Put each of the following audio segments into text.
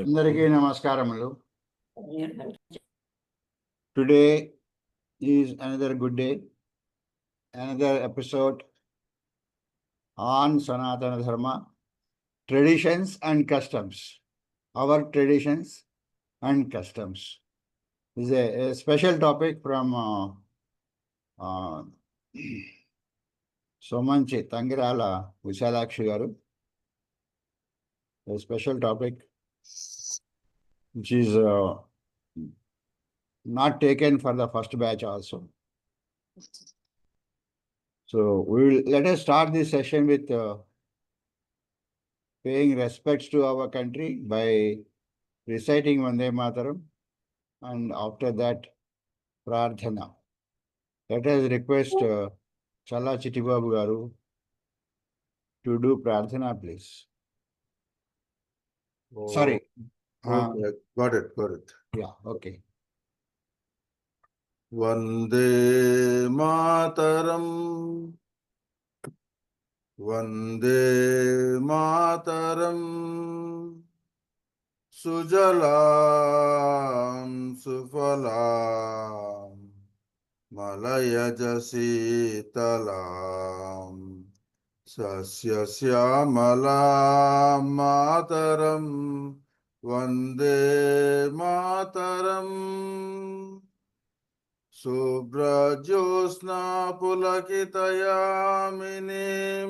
అందరికీ నమస్కారములు. Today is another good day, another episode on Sanaatana Dharma, traditions and customs. Our traditions and customs. This is a special topic from Somanchi Tangirala Visalakshi garu. A special topic which is not taken for the first batch also. So let us start this session with paying respects to our country by reciting Vande Mataram, and after that Prarthana. Let us request Challa Chittibabu garu to do Prarthana, please. Oh, Sorry. okay, got it. Yeah, okay. Vande Mataram, Vande Mataram, Sujalam Sufalam, Malayaj Sitalam, Sasya Syamalam Mataram, Vande Mataram. Subrajosna pulakitayaminim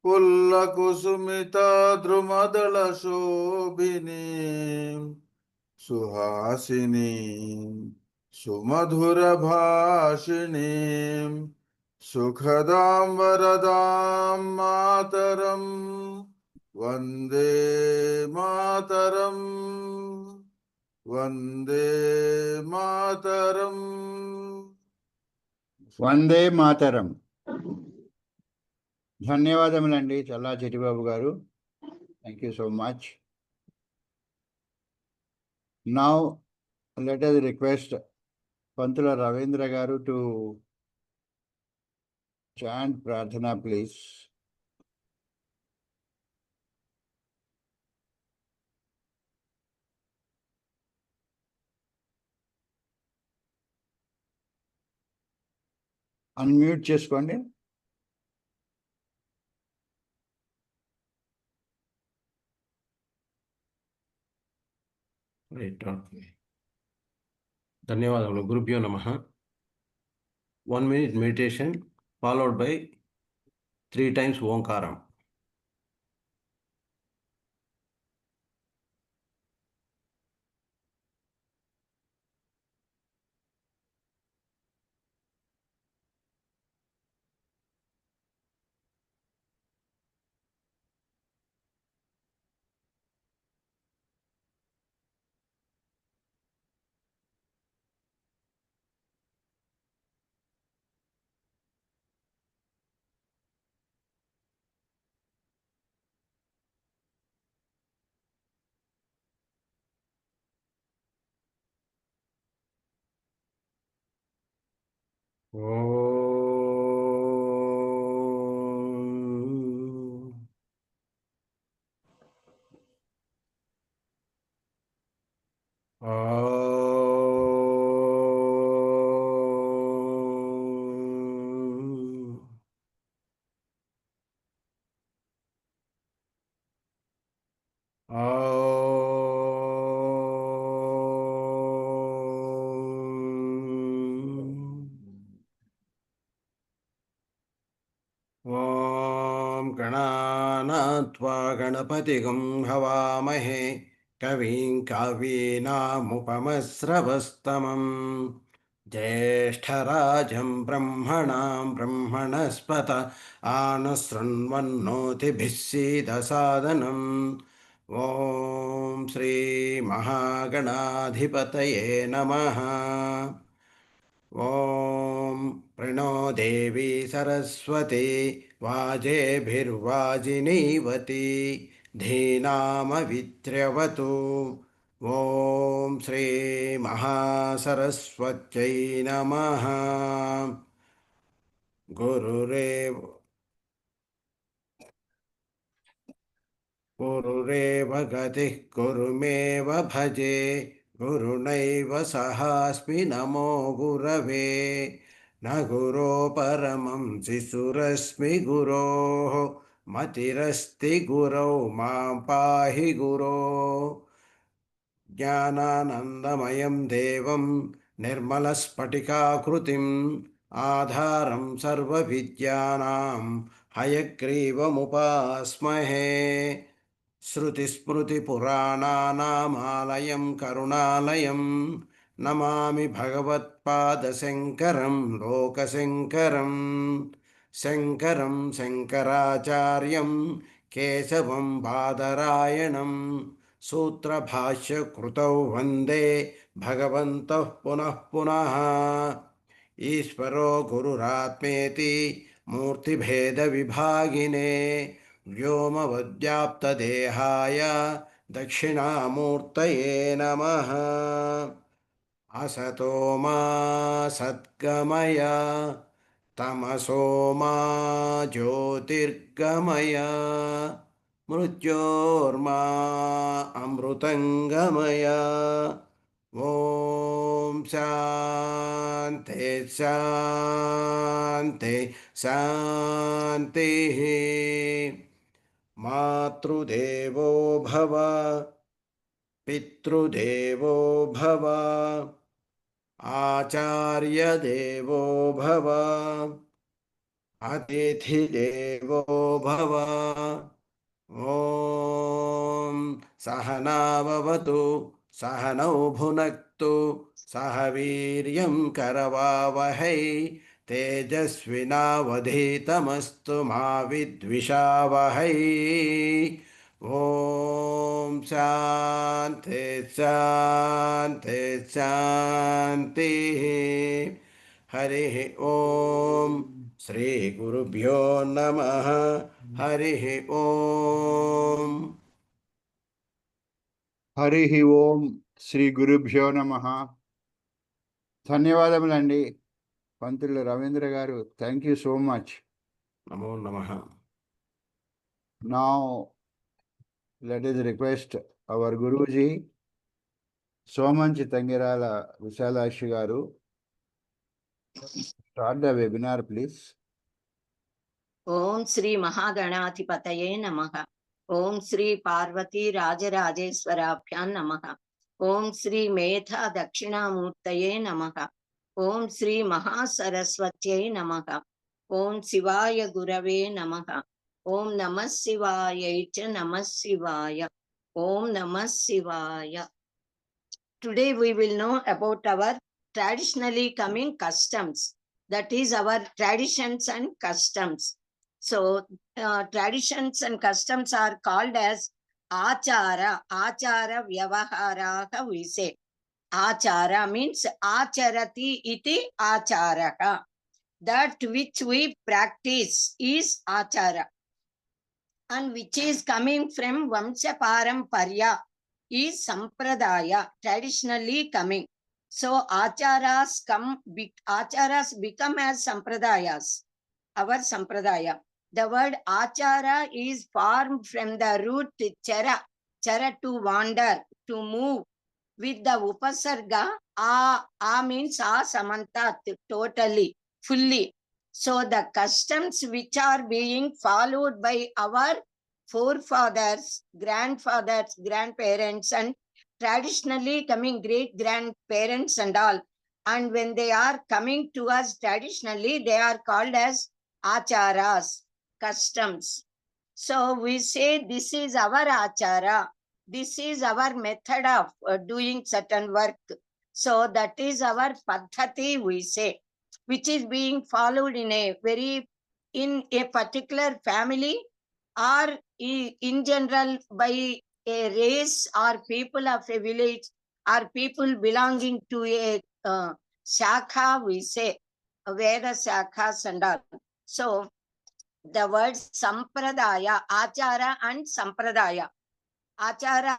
pullakusumita drumadala shobhinim suhasinim sumadhura bhashinim sukhadam varadam mataram Vande Mataram Vande Mataram. Vande Mataram. ధన్యవాదములండి చల్లా చిట్టిబాబు గారు. Thank you so much. Now let us request Pantula Ravindra garu to chant Prarthana, please. Unmute చేసుకోండి. Right. Okay. ధన్యవాదములు. గురుభ్యో నమః. 1 minute meditation followed by 3 times ఓంకారం. ఓం గణానాత్వా గణపతిగం హవామహే కవిం కవీనాముపమస్రవస్తమం జ్యేష్ఠరాజం బ్రహ్మణాం బ్రహ్మణస్పత ఆనశృణ్వన్నోతిభిः సీదసాదనం. ఓం శ్రీ మహాగణాధిపతయే నమః. ఓం ప్రణో దేవి సరస్వతి వాజేభిర్వాజినీవతి ధీనామవిత్ర్యవతు. ఓం శ్రీ మహాసరస్వత్యై నమః. గురురేవ गुरुरेव गतिः गुरुमेव भजे गुरुणैव सहास्मि नमो गुरवे न गुरो परमं शिशुरस्मि गुरोः मतिरस्ति गुरौ मां पाहि गुरो ज्ञानानन्दमयं देवं निर्मलस्फटिकाकृतिम् आधारं सर्वविद्यानां हयग्रीवमुपास्महे श्रुतिस्मृतिपुराणानामालयं करुणालयं नमामि भगवत्पादशङ्करं लोकशङ्करं शङ्करं शङ्कराचार्यं केशवं बादरायणं सूत्रभाष्यकृतौ वन्दे भगवन्तः पुनः पुनः ईश्वरो गुरुरात्मेति मूर्तिभेदविभागिने व्योमवद्व्याप्तदेहाय दक्षिणामूर्तये नमः असतो मा सद्गमय तमसो मा ज्योतिर्गमय मृत्योर्मा अमृतङ्गमय ॐ शान्ति शान्ति शान्तिः मातृदेवो भव पितृदेवो भव आचार्यदेवो भव अतिथिदेवो भव ॐ सहनाववतु सहनौ भुनक्तु सह वीर्यं करवावहै तेजस्विनावधीतमस्तु मा विद्विषावहै ॐ शान्ति शान्ति शान्तिः हरिः ॐ श्रीगुरुभ्यो नमः हरिः ॐ హరి ఓం శ్రీ గురుభ్యో నమః. ధన్యవాదములండి పంతులు రవీంద్ర గారు. Thank you so much. नमो नमः. Now let us request our Guruji Somanchi Tangirala Visalakshi garu start the webinar, please. ఓం శ్రీ మహాగణాధిపతయే నమః. ఓం శ్రీ పార్వతీ రాజరాజేశ్వరాభ్యాం నమః. ఓం శ్రీ మేధా దక్షిణామూర్తయే నమః. ఓం శ్రీ మహాసరస్వత్యై నమః. ఓం శివాయ గురవే నమః. ఓం నమః శివాయై చ నమః శివాయ. ఓం నమః శివాయ. Today we will know about our traditionally coming customs. That is our traditions and customs. So traditions and customs are called as achara. Achara vyavaharaha we say. Achara means acharati iti acharaha. That which we practice is achara. And which is coming from Vamsha Paramparya is Sampradaya, traditionally coming. So acharas become as Sampradayas, our Sampradaya. The word achara is formed from the root chara, chara to wander, to move. With the upasarga, a means a samantat, totally, fully. So the customs which are being followed by our forefathers, grandfathers, grandparents, and traditionally coming great grandparents and all. And when they are coming to us traditionally, they are called as acharas, customs. So we say this is our achara. This is our method of doing certain work. So that is our paddhati, we say, which is being followed in a particular family, or in general by a race or people of a village, or people belonging to a shakha, we say, Veda shakhas and all. So the words sampradaya, achara and sampradaya. Achara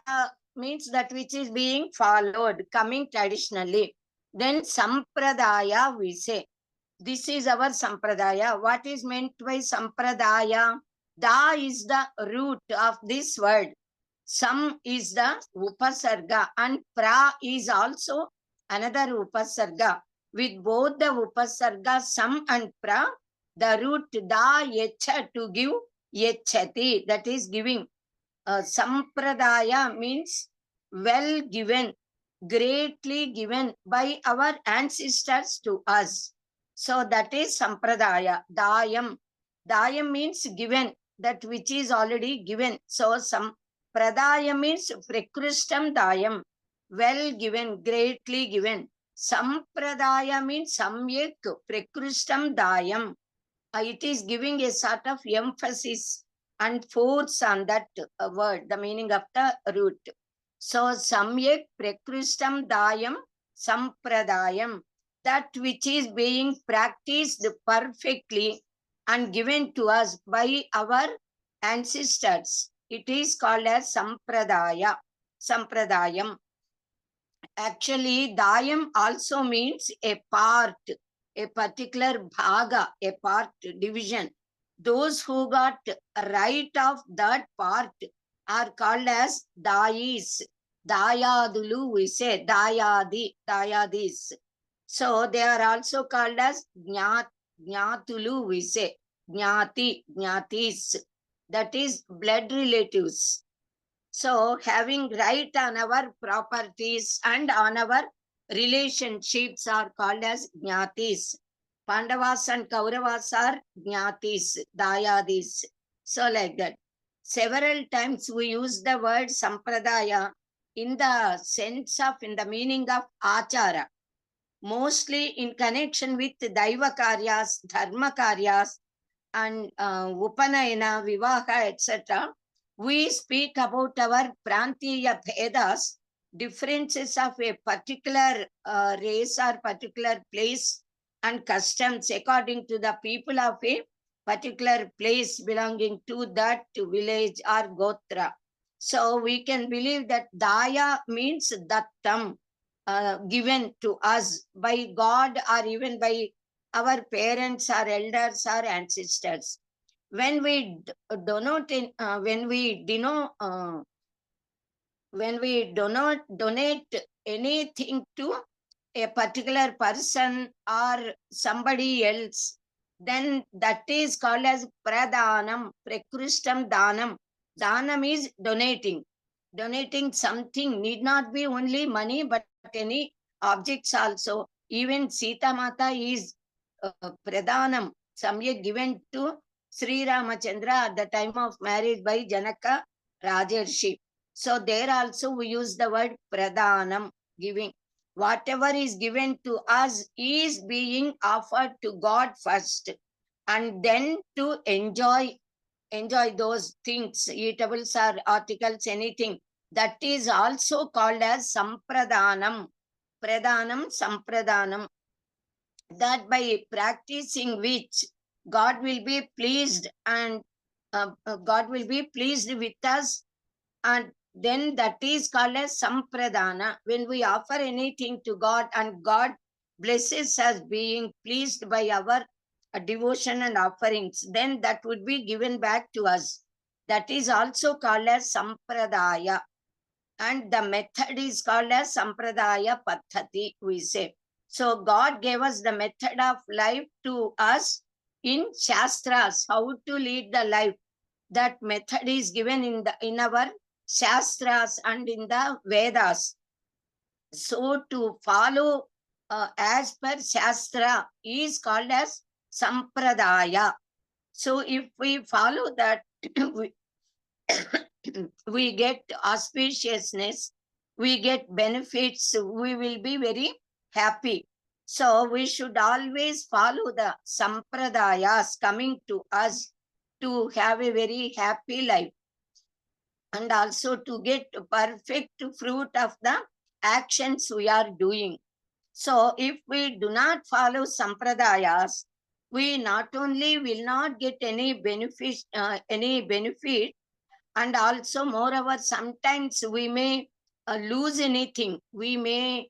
means that which is being followed, coming traditionally. Then sampradaya we say. This is our sampradaya. What is meant by sampradaya? Da is the root of this word. Sam is the upasarga and pra is also another upasarga. With both the upasarga sam and pra, the root da yecha to give yechati, that is giving. Sampradaya means well given, greatly given by our ancestors to us. So that is sampradaya. Dayam. Dayam means given, that which is already given. So sampradaya means prakristam dayam, well given, greatly given. Sampradaya means samyak prakristam dayam. It is giving a sort of emphasis and force on that word, the meaning of the root. So, samyak prakristam dayam sampradayam, that which is being practiced perfectly and given to us by our ancestors. It is called as sampradaya, sampradayam. Actually, dayam also means a part, a particular bhaga, a part division. Those who got right of that part are called as dayis. Dayadulu, we say, dayadi, dayadis. So they are also called as jnatulu, we say, jnati, jnatis. That is blood relatives. So having right on our properties and on our relationships are called as jnatis. Pandavas and Kauravas are jnatis, dayadis. So like that. Several times we use the word sampradaya in the sense of, in the meaning of achara. Mostly in connection with Daiva karyas, Dharma karyas, and Upanayana, Vivaha, etc. We speak about our Prantiya Vedas, differences of a particular race or particular place and customs according to the people of a particular place belonging to that village or Gotra. So we can believe that Daya means Dattam, given to us by God or even by our parents, our elders, our ancestors. When we donate, when we donate anything to a particular person or somebody else, then that is called as pradhanam, prakristam dhanam. Dhanam is donating. Donating something, need not be only money, but any objects also. Even Sita Mata is pradhanam, samyak given to Sri Ramachandra at the time of marriage by Janaka Rajarshi. So there also we use the word pradhanam, giving. Whatever is given to us is being offered to God first, and then to enjoy those things, eatables or articles, anything. That is also called as sampradhanam. Pradhanam, sampradhanam. That by practicing which God will be pleased, and God will be pleased with us, and then that is called as sampradhana. When we offer anything to God and God blesses us being pleased by our devotion and offerings, then that would be given back to us. That is also called as sampradaya. And the method is called as sampradaya paddhati, we say. So God gave us the method of life to us in Shastras, how to lead the life. That method is given in our Shastras and in the Vedas. So to follow as per Shastra is called as Sampradaya. So if we follow that, we get auspiciousness, we get benefits, we will be very happy. So we should always follow the Sampradayas coming to us to have a very happy life, and also to get perfect fruit of the actions we are doing. So if we do not follow sampradayas, we not only will not get any benefit, and also moreover, sometimes we may lose anything. We may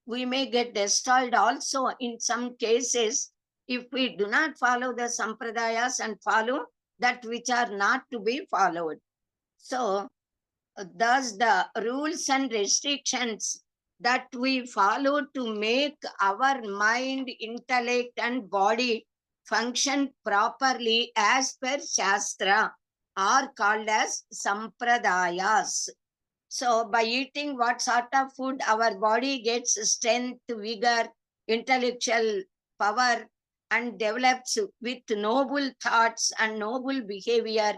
get destroyed also in some cases if we do not follow the sampradayas and follow that which are not to be followed. So, thus the rules and restrictions that we follow to make our mind, intellect, and body function properly as per Shastra are called as sampradayas. So, by eating what sort of food, our body gets strength, vigor, intellectual power, and develops with noble thoughts and noble behavior,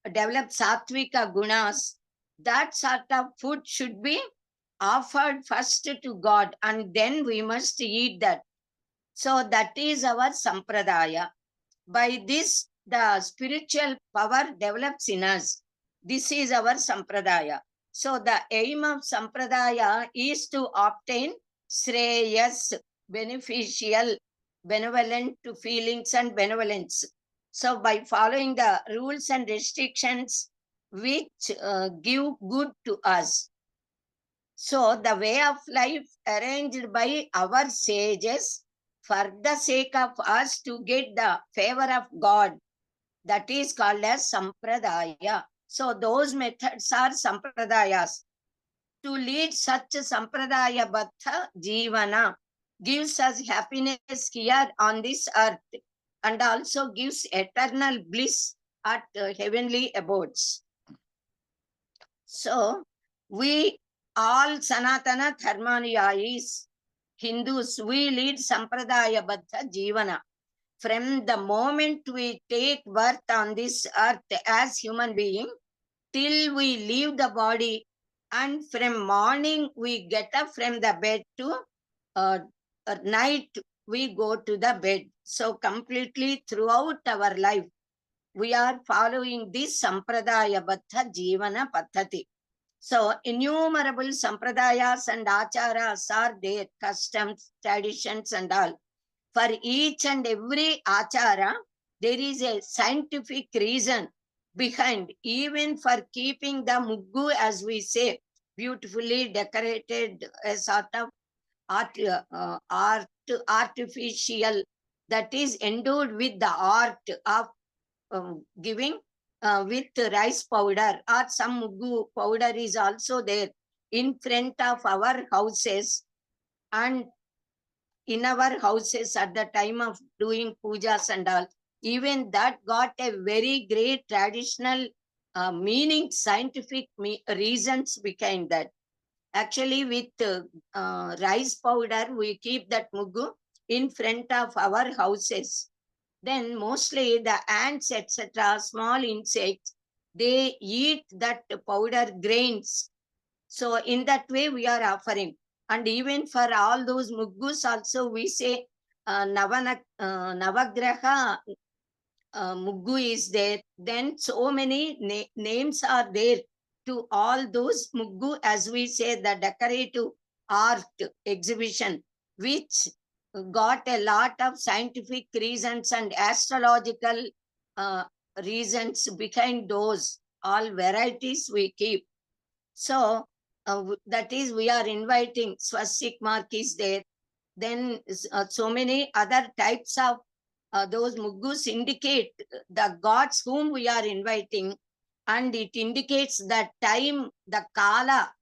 develops sattvika gunas. That sort of food should be offered first to God, and then we must eat that. So, that is our sampradaya. By this, the spiritual power develops in us. This is our sampradaya. So the aim of sampradaya is to obtain shreyas, beneficial, benevolent to feelings and benevolence. So by following the rules and restrictions which give good to us. So the way of life arranged by our sages for the sake of us to get the favor of God, that is called as sampradaya. So those methods are sampradayas. To lead such sampradaya baddha jivana gives us happiness here on this earth and also gives eternal bliss at heavenly abodes. So we all Sanatana Dharmaniyais, Hindus, we lead sampradaya baddha jivana. From the moment we take birth on this earth as human being till we leave the body, and from morning we get up from the bed to night we go to the bed. So completely throughout our life we are following this sampradaya baddha jivana paddhati. So innumerable sampradayas and acharas are there, customs, traditions and all. For each and every achara, there is a scientific reason behind, even for keeping the muggu, as we say, beautifully decorated, a sort of artificial, that is endowed with the art of giving with rice powder, or some muggu powder is also there in front of our houses, and in our houses at the time of doing pujas and all. Even that got a very great traditional meaning, scientific reasons behind that. Actually, with rice powder, we keep that muggu in front of our houses. Then mostly the ants, etc., small insects, they eat that powder grains. So in that way, we are offering. And even for all those muggus also, we say Navagraha muggu is there. Then so many names are there to all those muggu, as we say, the decorative art exhibition, which got a lot of scientific reasons and astrological reasons behind those. All varieties we keep. So that is, we are inviting swastik mark is there. Then so many other types of those muggus indicate the gods whom we are inviting, and it indicates the time, the kala,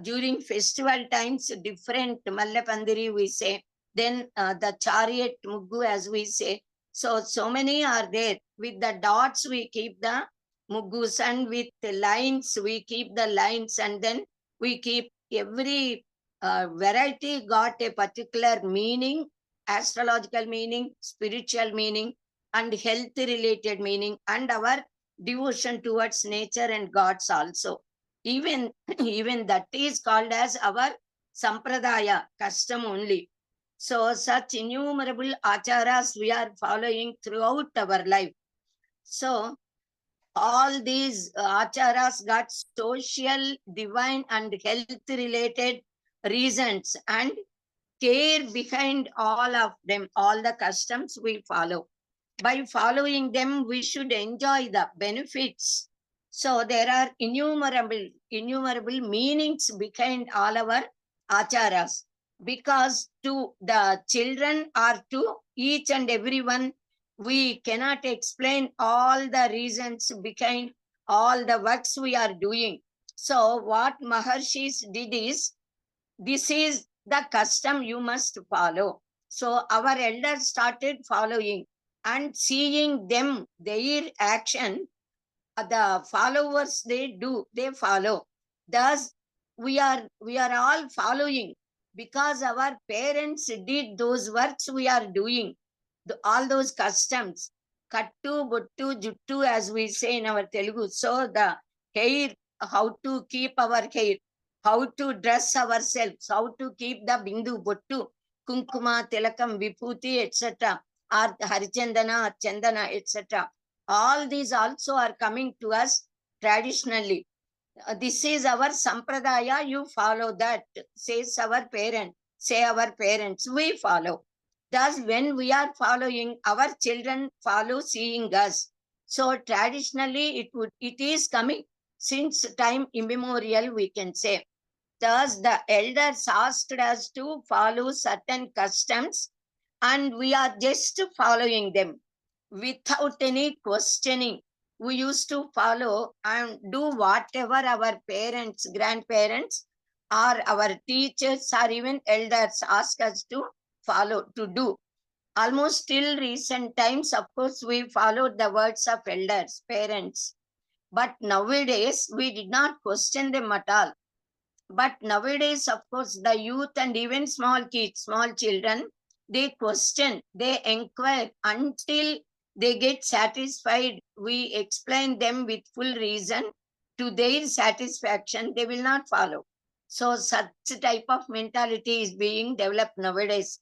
during festival times, different Mallapandiri we say, then the chariot muggu as we say. So many are there. With the dots we keep the muggus, and with the lines we keep the lines, and then we keep every variety got a particular meaning, astrological meaning, spiritual meaning, and health related meaning, and our devotion towards nature and gods also. Even that is called as our sampradaya, custom only. So such innumerable acharas we are following throughout our life. So all these acharas got social, divine and health related reasons and care behind all of them, all the customs we follow. By following them, we should enjoy the benefits. So there are innumerable meanings behind all our acharas, because to the children or to each and everyone, We cannot explain all the reasons behind all the works we are doing. So what Maharshis did is, this is the custom you must follow. So our elders started following and seeing them, their action, the followers they follow. Thus we are all following because our parents did those works we are doing, all those customs, kattu bottu juttu, as we say in our Telugu. So the hair, how to keep our hair, how to dress ourselves, how to keep the bindu bottu, kunkuma tilakam vibhuti etc., or harichandana or chandana etc., all these also are coming to us traditionally. This is our sampradaya, you follow that, says our parent, say our parents, we follow. Thus when we are following, our children follow seeing us. So traditionally it is coming since time immemorial, we can say. Thus the elders asked us to follow certain customs, and we are just following them without any questioning. We used to follow and do whatever our parents, grandparents, or our teachers, or even elders ask us to follow, to do. Almost till recent times, of course, we followed the words of elders, parents. But nowadays, we did not question them at all. But nowadays, of course, the youth and even small kids, small children, they question, they inquire until they get satisfied. We explain them with full reason to their satisfaction, they will not follow. So such type of mentality is being developed nowadays.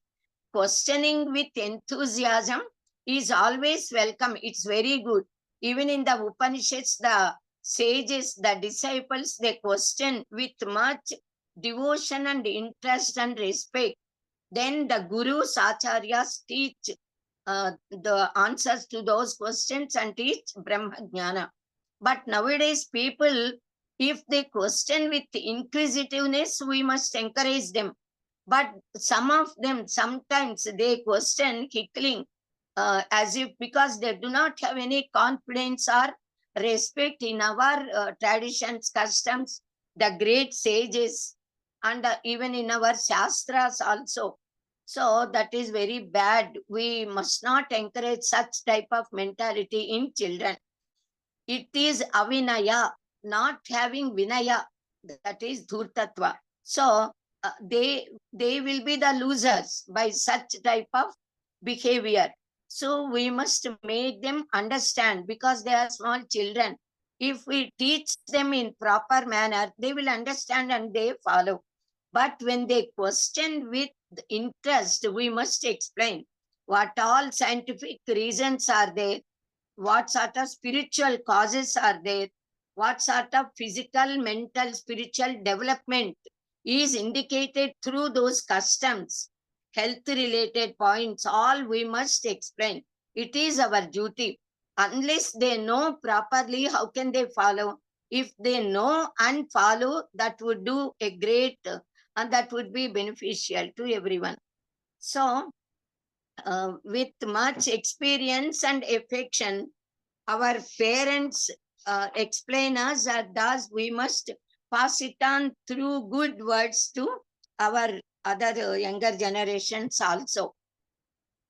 Questioning with enthusiasm is always welcome. It's very good. Even in the Upanishads, the sages, the disciples, they question with much devotion and interest and respect. Then the gurus, acharyas teach the answers to those questions and teach Brahma Jnana. But nowadays, people, if they question with inquisitiveness, we must encourage them. But some of them, sometimes they question hickling, as if because they do not have any confidence or respect in our traditions, customs, the great sages, and even in our shastras also. So that is very bad. We must not encourage such type of mentality in children. It is avinaya, not having vinaya, that is dhurtatva. So they will be the losers by such type of behavior. So we must make them understand, because they are small children. If we teach them in proper manner, they will understand and they follow. But when they question with interest, we must explain what all scientific reasons are there, what sort of spiritual causes are there, what sort of physical, mental, spiritual development is indicated through those customs, health related points, all we must explain. It is our duty. Unless they know properly, how can they follow? If they know and follow, that would do a great, and that would be beneficial to everyone. So, with much experience and affection, our parents explain us that thus we must pass it on through good words to our other younger generations also.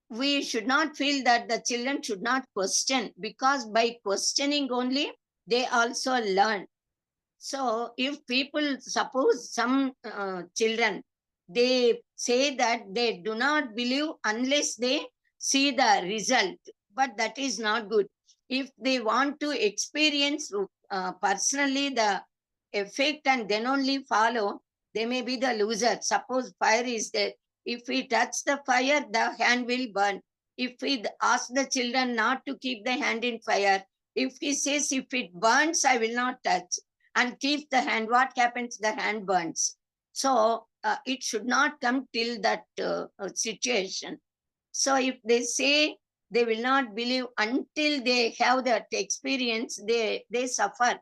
We should not feel that the children should not question, because by questioning only they also learn. So if people, suppose some children, they say that they do not believe unless they see the result, but that is not good. If they want to experience personally the effect and then only follow, they may be the loser. Suppose fire is there. If we touch the fire, the hand will burn. If we ask the children not to keep the hand in fire, if he says, if it burns, I will not touch, and keep the hand, what happens? The hand burns. So it should not come till that situation. So if they say they will not believe until they have that experience, they suffer.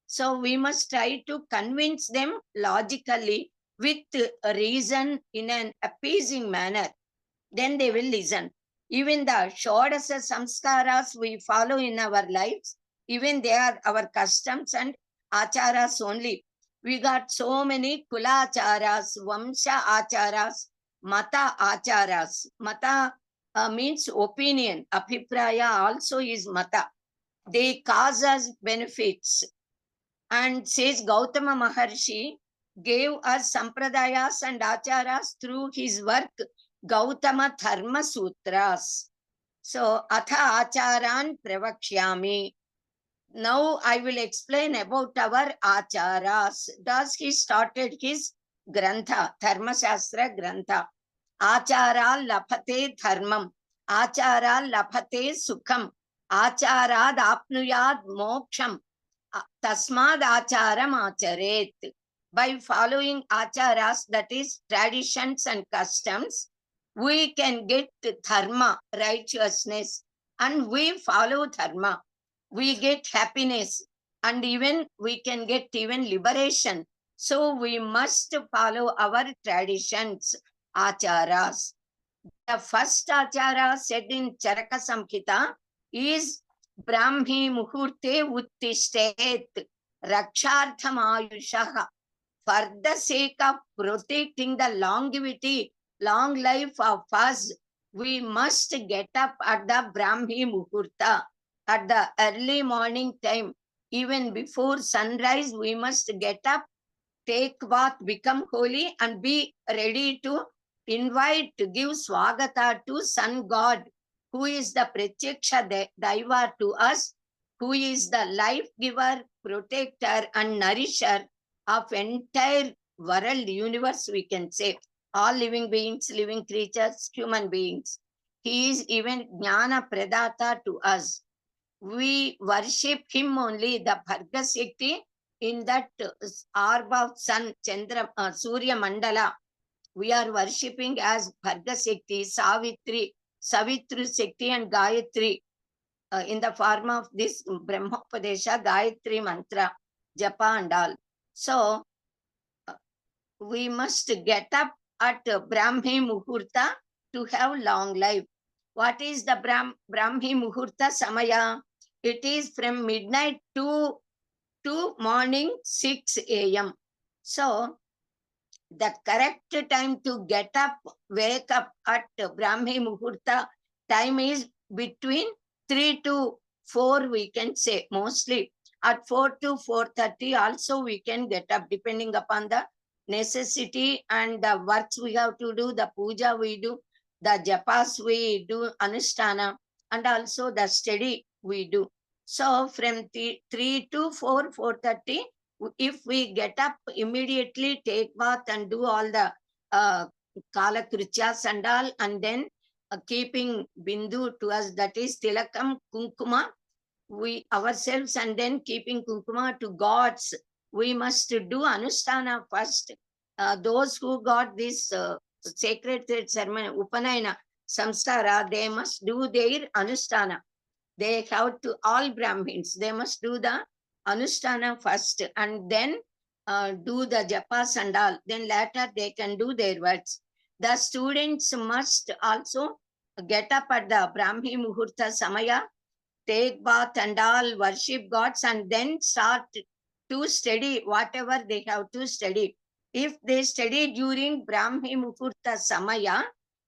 So we must try to convince them logically with a reason in an appeasing manner. Then they will listen. Even the Shodasa Samskaras we follow in our lives, even they are our customs and acharas only. We got so many kulacharas, vamsha acharas, mata acharas. Mata means opinion. Abhipraya also is mata. They cause us benefits. And says Gautama Maharshi gave us sampradayas and acharas through his work Gautama Dharma Sutras. So, atha acharan pravakshyami. Now I will explain about our acharas. Thus he started his grantha, Dharma Shastra grantha. Achara lapate dharmam. Achara lapate sukham. Acharad apnuyad moksham. Tasmad acharam acharet. By following acharas, that is traditions and customs, we can get dharma, righteousness, and we follow dharma. We get happiness, and even we can get even liberation. So we must follow our traditions, acharas. The first achara said in Charaka Samhita is Brahmi Muhurte Uttishtet Rakshartham Ayushaha. For the sake of protecting the longevity, long life of us, we must get up at the Brahmi Muhurta, at the early morning time. Even before sunrise, we must get up, take bath, become holy, and be ready to invite, to give swagata to sun god, who is the Pratyaksha Daiva to us, who is the life giver, protector, and nourisher of entire world, universe, we can say. All living beings, living creatures, human beings. He is even Jnana Pradata to us. We worship him only, the Bharga Shakti, in that orb of sun, Chandra, Surya Mandala. We are worshipping as Bharga Shakti, Savitri, Savitri Shakti, and Gayatri in the form of this Brahmopadesha, Gayatri mantra, Japa, and all. So, we must get up at Brahmi Muhurta to have long life. What is the Brahmi Muhurta Samaya? It is from midnight to morning 6 a.m. So, the correct time to get up, wake up at Brahmi Muhurta time is between 3 to 4, we can say, mostly. At 4 to 4:30 also we can get up, depending upon the necessity and the works we have to do, the puja we do, the japas we do, anushtana, and also the study we do. So from 3 to 4, 4:30, if we get up immediately, take bath and do all the kala krityas and all, and then keeping bindu to us, that is tilakam, kunkuma, we ourselves, and then keeping kunkuma to gods, we must do anushtana first. Those who got this sacred ceremony, upanayana, samskara, they must do their anushtana. They have to, all Brahmins, they must do the anushtana first, and then do the japas and all. Then later they can do their works. The students must also get up at the Brahmi Muhurta Samaya, take bath and all, worship gods, and then start to study whatever they have to study. If they study during Brahmi Muhurta Samaya,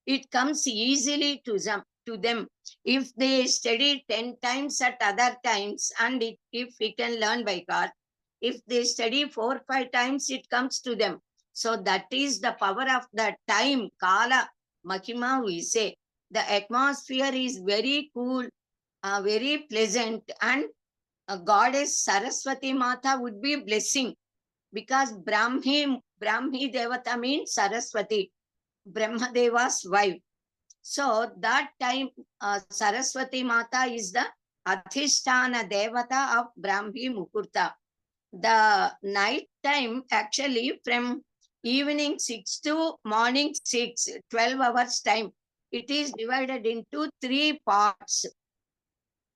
it comes easily to them. If they study 10 times at other times, and if we can learn by God, if they study 4 or 5 times, it comes to them. So that is the power of the time, Kala, Mahima, we say. The atmosphere is very cool, very pleasant, and goddess Saraswati Mata would be blessing, because Brahmi Devata means Saraswati, Brahmadeva's wife. So that time Saraswati Mata is the Adhisthana Devata of Brahmi Muhurta. The night time, actually from evening 6 to morning 6, 12 hours time, it is divided into 3 parts.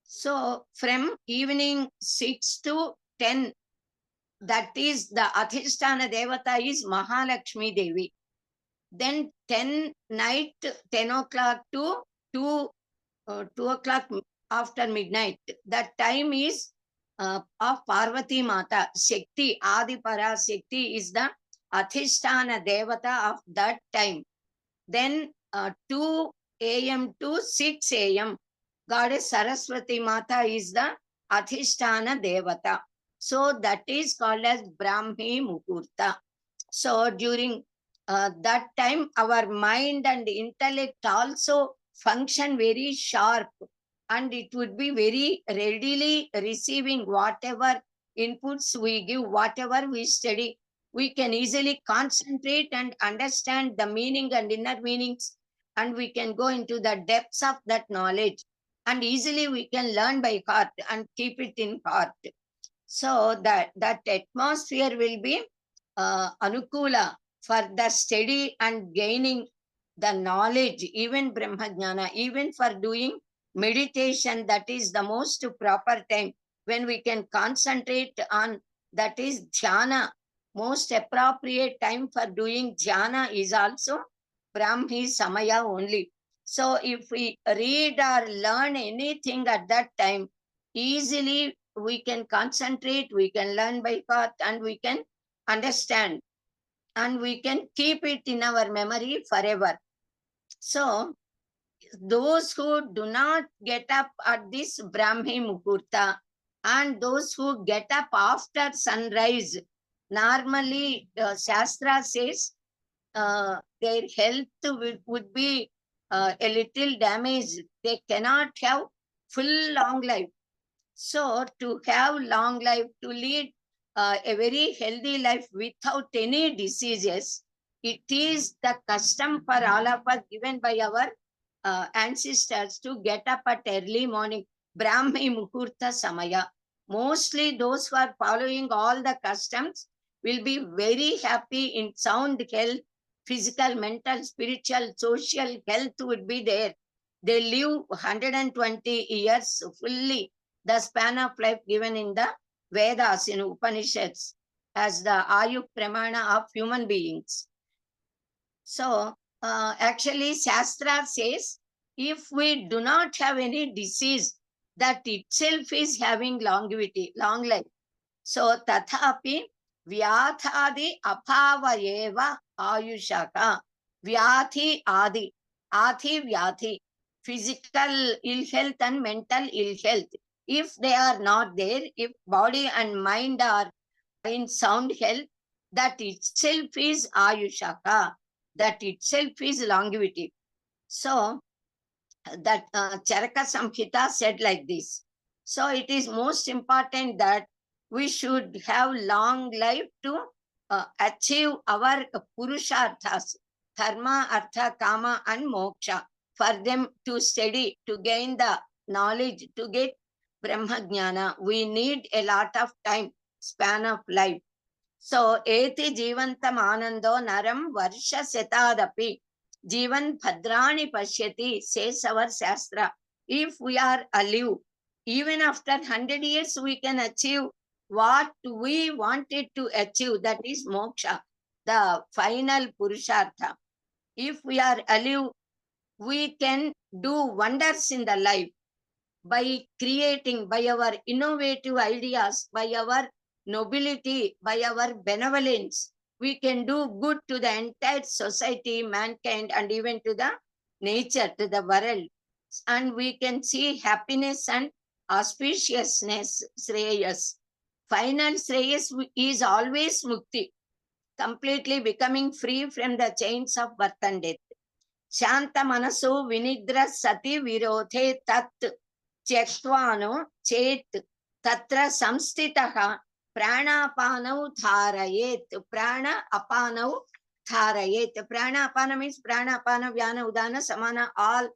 So from evening 6 to 10, that is the Adhisthana Devata is Mahalakshmi Devi. Then 10 o'clock to 2 o'clock after midnight. That time is of Parvati Mata. Shakti, Adi Para Shakti is the Adhisthana Devata of that time. Then 2 a.m. to 6 a.m. Goddess Saraswati Mata is the Adhisthana Devata. So that is called as Brahmi Muhurta. So during that time, our mind and intellect also function very sharp, and it would be very readily receiving whatever inputs we give, whatever we study. We can easily concentrate and understand the meaning and inner meanings, and we can go into the depths of that knowledge, and easily we can learn by heart and keep it in heart. So that atmosphere will be anukula for the study and gaining the knowledge, even Brahmajnana, even for doing meditation. That is the most proper time when we can concentrate on, that is dhyana. Most appropriate time for doing dhyana is also Brahmi Samaya only. So if we read or learn anything at that time, easily we can concentrate, we can learn by heart, and we can understand, and we can keep it in our memory forever. So those who do not get up at this Brahmi Muhurta and those who get up after sunrise, normally Shastra says their health would be a little damaged. They cannot have full long life. So to have long life, to lead a very healthy life without any diseases, it is the custom for all of us given by our ancestors to get up at early morning, Brahmi Muhurta Samaya. Mostly those who are following all the customs will be very happy in sound health, physical, mental, spiritual, social health would be there. They live 120 years fully, the span of life given in the Vedas, in Upanishads, as the Ayu Pramana of human beings. So actually Shastra says, if we do not have any disease, that itself is having longevity, long life. So tathapi vyathadi apava eva ayushaka. Vyathi adi. Adi vyathi. Physical ill health and mental ill health. If they are not there, if body and mind are in sound health, that itself is ayushaka. That itself is longevity. So that Charaka Samhita said like this. So it is most important that we should have long life to achieve our purusharthas, dharma, artha, kama, and moksha. For them to study, to gain the knowledge, to get Brahmajnana, we need a lot of time, span of life. So, eti jivantam anando naram varsha setadapi jivan bhadrani pashyati, says our Shastra. If we are alive, even after 100 years, we can achieve what we wanted to achieve, that is moksha, the final purushartha. If we are alive, we can do wonders in the life by creating, by our innovative ideas, by our nobility, by our benevolence. We can do good to the entire society, mankind, and even to the nature, to the world. And we can see happiness and auspiciousness, Shreyas. Final Shreyas is always Mukti, completely becoming free from the chains of birth and death. Shanta Manaso Vinidra Sati Virothe Tat Tyaktwano Chet Tatra Samstitaha Prana Apanau Dharayet. Prana Apanau Dharayet. Prana Apana means Prana Apana, Vyana, Udana, Samana, all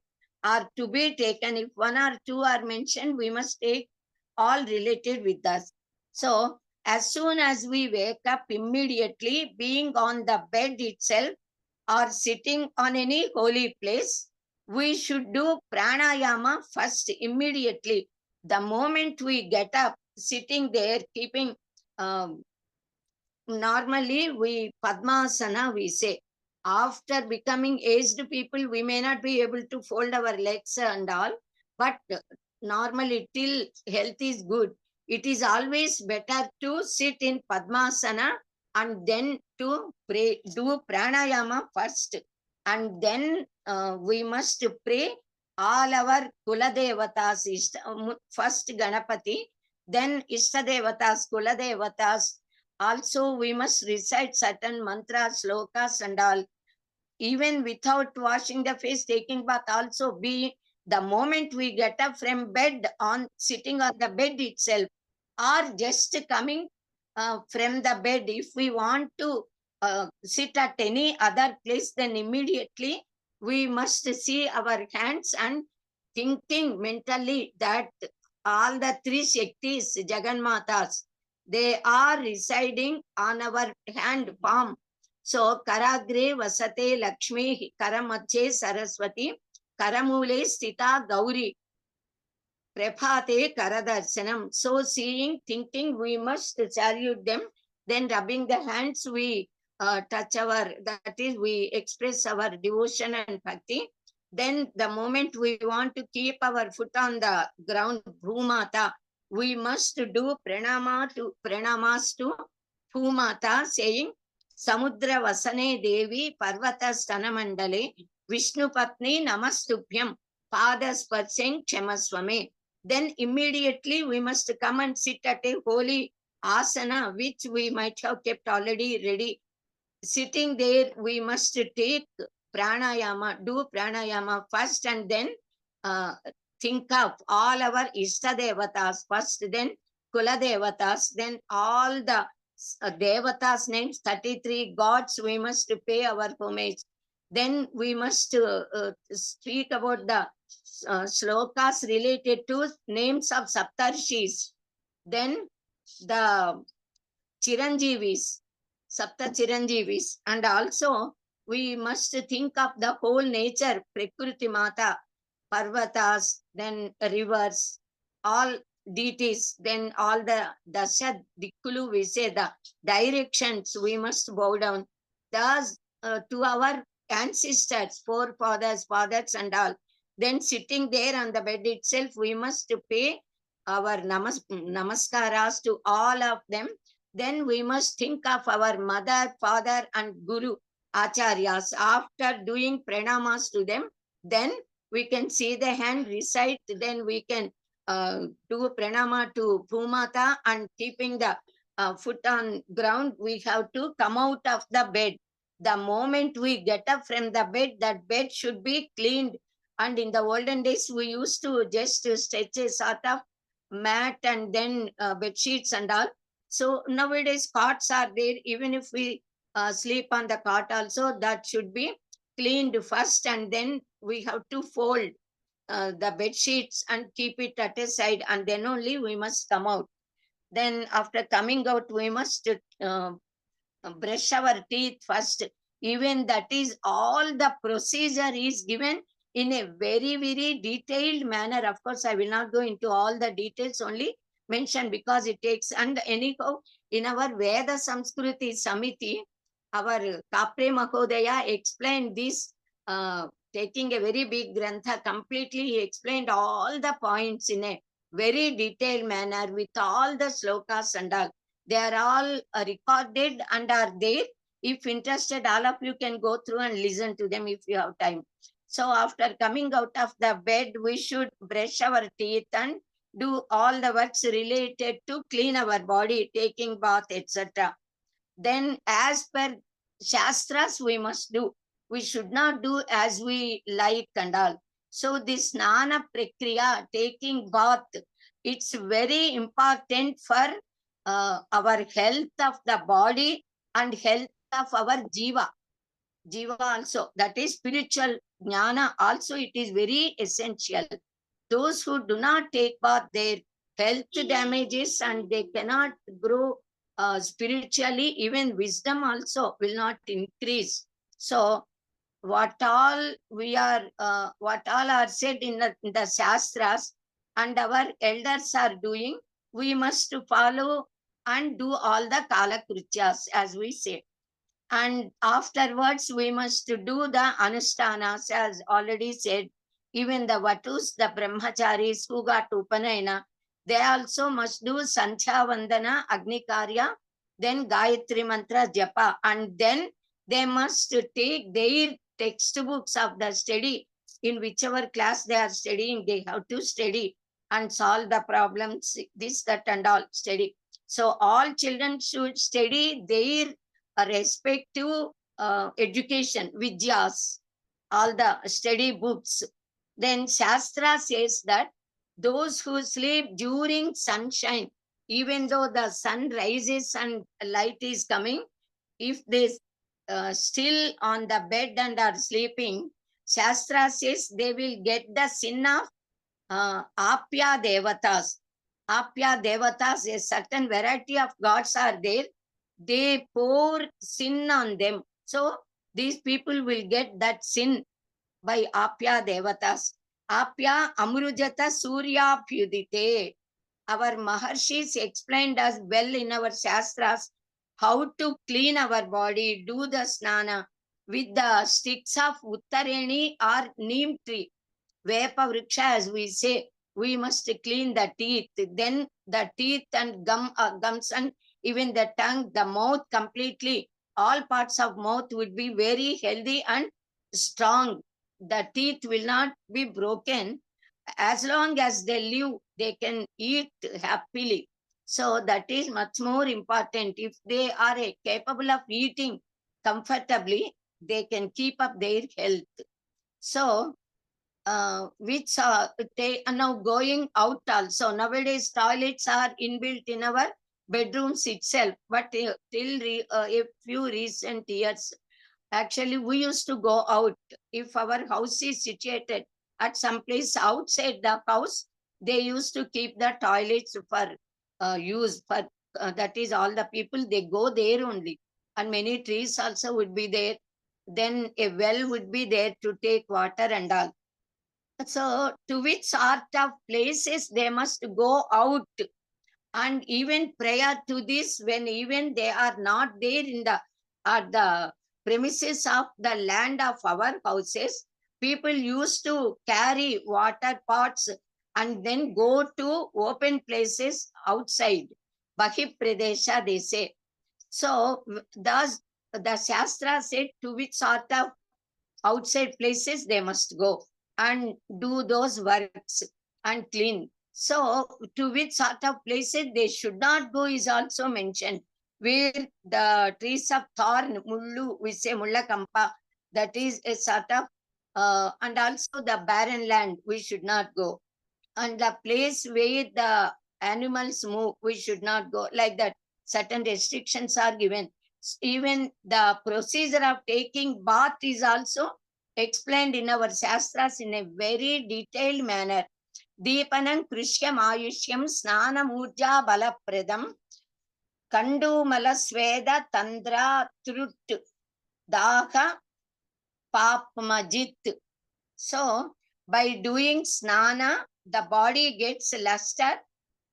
are to be taken. If one or two are mentioned, we must take all related with us. So, as soon as we wake up, immediately, being on the bed itself or sitting on any holy place, we should do pranayama first, immediately. The moment we get up, sitting there, keeping, normally we Padmasana, we say, After becoming aged people, we may not be able to fold our legs and all, but normally till health is good, it is always better to sit in Padmasana and then to pray, do pranayama first, and then we must pray all our Kuladevatas, first Ganapati, then Ishtadevatas, Kuladevatas. Also, we must recite certain mantras, slokas, and all. Even without washing the face, taking bath, also be the moment we get up from bed, on sitting on the bed itself, or just coming from the bed, if we want to sit at any other place, then immediately we must see our hands and thinking mentally that all the three Shaktis, Jaganmatas, they are residing on our hand palm. So, Karagre Vasate Lakshmi, Karamache Saraswati, Karamule Stita Gauri, Prabhate Karadarsanam. So, seeing, thinking, we must salute them. Then, rubbing the hands, we touch our, that is, we express our devotion and bhakti. Then, the moment we want to keep our foot on the ground, Bhumata, we must do pranamas to Bhumata, saying, Samudra Vasane Devi Parvata Stanamandale Vishnu Patni Namastubhyam Padasparsing Kshamaswame. Then immediately we must come and sit at a holy asana, which we might have kept already ready. Sitting there, we must take pranayama, do pranayama first, and then think of all our Ishtadevatas first, then Kuladevatas, then all the Devatas names, 33 gods, we must pay our homage. Then we must speak about the slokas related to names of Saptarshis. Then the Chiranjeevis, Sapta Chiranjeevis, and also we must think of the whole nature, Prakriti Mata, Parvatas, then rivers, all deities, then all the Dasha Dikkulu, we say the directions, we must bow down. Thus, to our ancestors, forefathers, fathers, and all. Then sitting there on the bed itself, we must pay our namaskaras to all of them. Then we must think of our mother, father, and guru, acharyas. After doing pranamas to them, then we can see the hand recite, then we can do pranama to Bhumata, and keeping the foot on ground, we have to come out of the bed. The moment we get up from the bed, that bed should be cleaned. And in the olden days, we used to just stretch a sort of mat and then bed sheets and all. So nowadays cots are there. Even if we sleep on the cot also, that should be cleaned first, and then we have to fold the bed sheets and keep it at a side, and then only we must come out. Then after coming out, we must brush our teeth first. Even that is all the procedure is given in a very, very detailed manner. Of course, I will not go into all the details, only mention because it takes. And anyhow, in our Veda Samskruti Samiti, our Kapre Mahodaya explained this, taking a very big grantha, completely he explained all the points in a very detailed manner with all the slokas and all. They are all recorded and are there. If interested, all of you can go through and listen to them if you have time. So after coming out of the bed, we should brush our teeth and do all the works related to clean our body, taking bath, etc. Then as per Shastras, we must do. We should not do as we like and all. So this Snana Prakriya, taking bath, it's very important for our health of the body and health of our jiva. Jiva also, that is spiritual jnana also, it is very essential. Those who do not take bath, their health damages and they cannot grow spiritually. Even wisdom also will not increase. So what all are said in the Shastras and our elders are doing, we must follow and do all the Kala Krityas, as we say. And afterwards, we must do the anushtanas, as already said. Even the Vatus, the brahmacharis who got Upanayana, they also must do Sanchya Vandana, Agni Karya, then Gayatri Mantra Japa, and then they must take their textbooks of the study. In whichever class they are studying, they have to study and solve the problems, this, that, and all study. So all children should study their respective education, vidyas, all the study books. Then Shastra says that those who sleep during sunshine, even though the sun rises and light is coming, if they still on the bed and are sleeping, Shastra says they will get the sin of Apya Devatas. Apya Devatas, a certain variety of gods are there. They pour sin on them. So these people will get that sin by Apya Devatas. Apya Amrujata Surya Pyudite. Our Maharshis explained us well in our Shastras how to clean our body, do the snana with the sticks of Uttareni or neem tree. Vepa vriksha, as we say, we must clean the teeth. Then the teeth and gums and even the tongue, the mouth completely, all parts of mouth would be very healthy and strong. The teeth will not be broken. As long as they live, they can eat happily. So that is much more important. If they are capable of eating comfortably, they can keep up their health. So which they are now going out also. Nowadays, toilets are inbuilt in our bedrooms itself. But till a few recent years, actually, we used to go out. If our house is situated at some place outside the house, they used to keep the toilets for use. For that is all the people, they go there only. And many trees also would be there. Then a well would be there to take water and all. So, to which sort of places they must go out, and even prior to this, when even they are not there in the at the premises of the land of our houses, people used to carry water pots and then go to open places outside. Bahi Pradesha, they say. So, thus the Shastra said to which sort of outside places they must go and do those works and clean. So, to which sort of places they should not go is also mentioned, where the trees of thorn, mullu, we say mulla kampa, that is a sort of, and also the barren land, we should not go. And the place where the animals move, we should not go. Like that, certain restrictions are given. Even the procedure of taking bath is also explained in our Shastras in a very detailed manner. Deepanam Krishyam Ayushyam Snana Murja Balapredam Kandu Malasveda Tandra Trut Daha Papmajit. So, by doing snana, the body gets luster,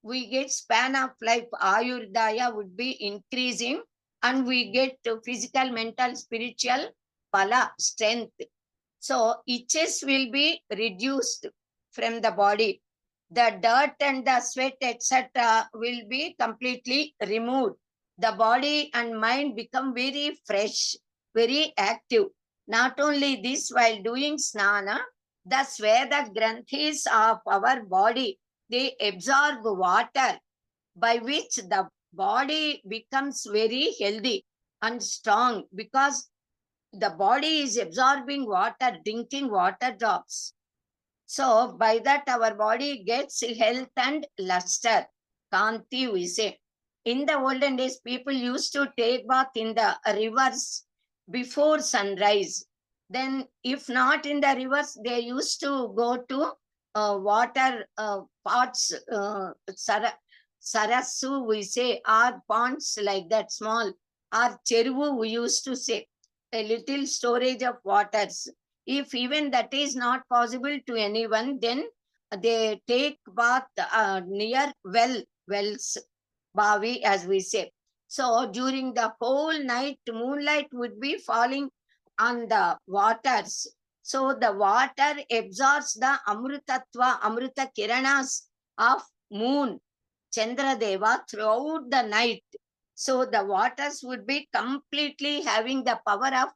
we get span of life, Ayurdaya would be increasing, and we get physical, mental, spiritual, pala, strength. So, itches will be reduced from the body. The dirt and the sweat, etc., will be completely removed. The body and mind become very fresh, very active. Not only this, while doing snana, the Sveda granthis of our body, they absorb water, by which the body becomes very healthy and strong, because the body is absorbing water, drinking water drops. So by that our body gets health and luster. Kanti, we say. In the olden days, people used to take bath in the rivers before sunrise. Then if not in the rivers, they used to go to water pots, sarasu, we say, or ponds like that, small, or cheruvu, we used to say, a little storage of waters. If even that is not possible to anyone, then they take bath near wells, bavi, as we say. So during the whole night, moonlight would be falling on the waters. So the water absorbs the amrutatva, amruta kiranas of moon, Chandradeva throughout the night. So the waters would be completely having the power of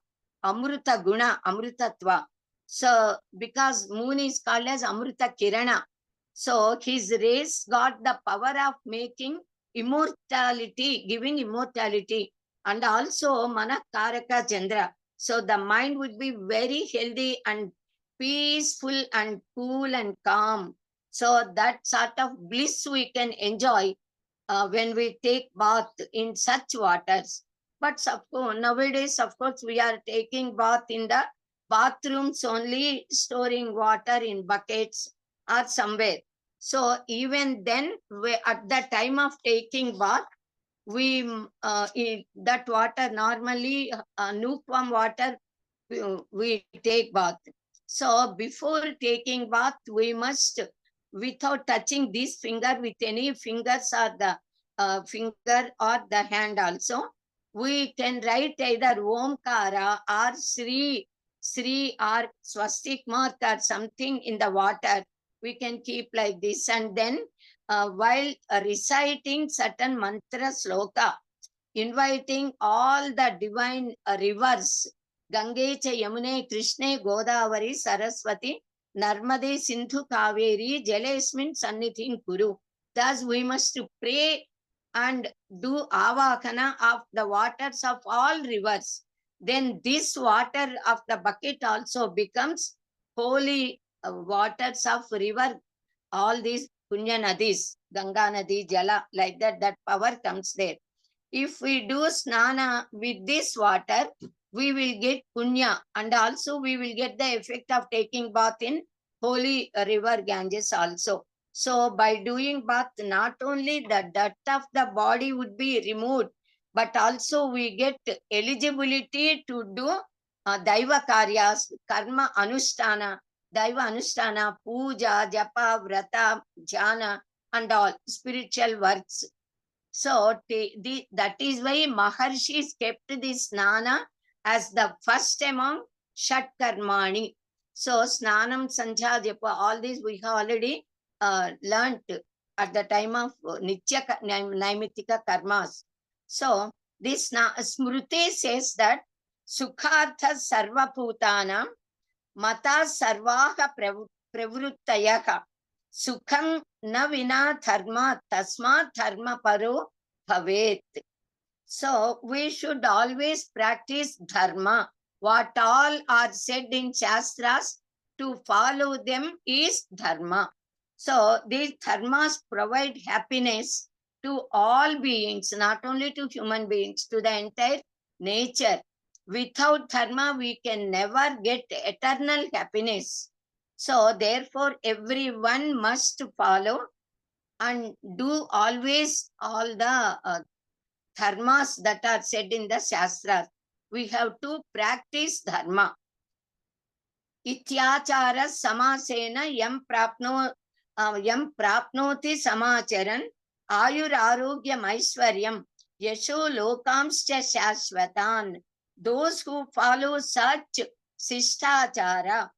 amruta guna, amrutatva. So because moon is called as amruta kirana, so his rays got the power of making immortality, giving immortality, and also Manakaraka Chandra. So the mind would be very healthy and peaceful and cool and calm. So that sort of bliss we can enjoy when we take bath in such waters. But nowadays, of course, we are taking bath in the bathrooms only, storing water in buckets or somewhere. So even then, at the time of taking bath, that water normally lukewarm water we take bath. So before taking bath, we must, without touching this finger with any fingers or the finger or the hand also, we can write either Omkara or Sri or swastik mark or something in the water. We can keep like this, and then while reciting certain mantra sloka, inviting all the divine rivers, Gange cha Yamune, Krishne, Godavari, Saraswati, Narmade, Sindhu, Kaveri, Jalesmin, Sannithin, Kuru. Thus we must pray and do avakana of the waters of all rivers. Then this water of the bucket also becomes holy waters of river, all these Punya Nadis, Ganga Nadi, Jala, like that, that power comes there. If we do snana with this water, we will get punya, and also we will get the effect of taking bath in holy river Ganges also. So by doing bath, not only the dirt of the body would be removed, but also we get eligibility to do daiva karyas, karma anushtana, daiva anushtana, puja, japa, vrata, jhana, and all spiritual works. So that is why Maharshis kept this snana as the first among Shat Karmani. So Snanam, Sanjha, Japa, all these we have already learnt at the time of Nitya Naimitika Karmas. So this Smriti says that Sukhartha Sarva Putanam Mata Sarvaha Pravruttayaha Sukham na vina dharma tasma dharma paro bhavet. So we should always practice dharma. What all are said in Shastras, to follow them is dharma. So these dharmas provide happiness to all beings, not only to human beings, to the entire nature. Without dharma, we can never get eternal happiness. So therefore, everyone must follow and do always all the dharmas that are said in the Shastras. We have to practice dharma. Ityachara samasena yam prapnoti samacharan ayur arogyam aishwaryam yasho lokamscha shashvatan. Those who follow such sishtachara,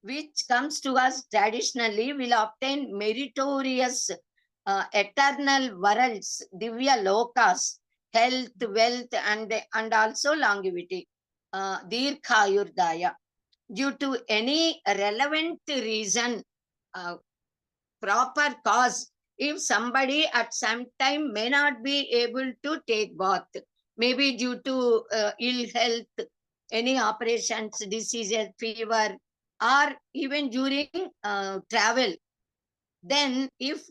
which comes to us traditionally, will obtain meritorious eternal worlds, divya lokas, health, wealth, and also longevity, dirghayurdaya. Due to any relevant reason, proper cause, if somebody at some time may not be able to take bath, maybe due to ill health, any operations, diseases, fever, or even during travel, then if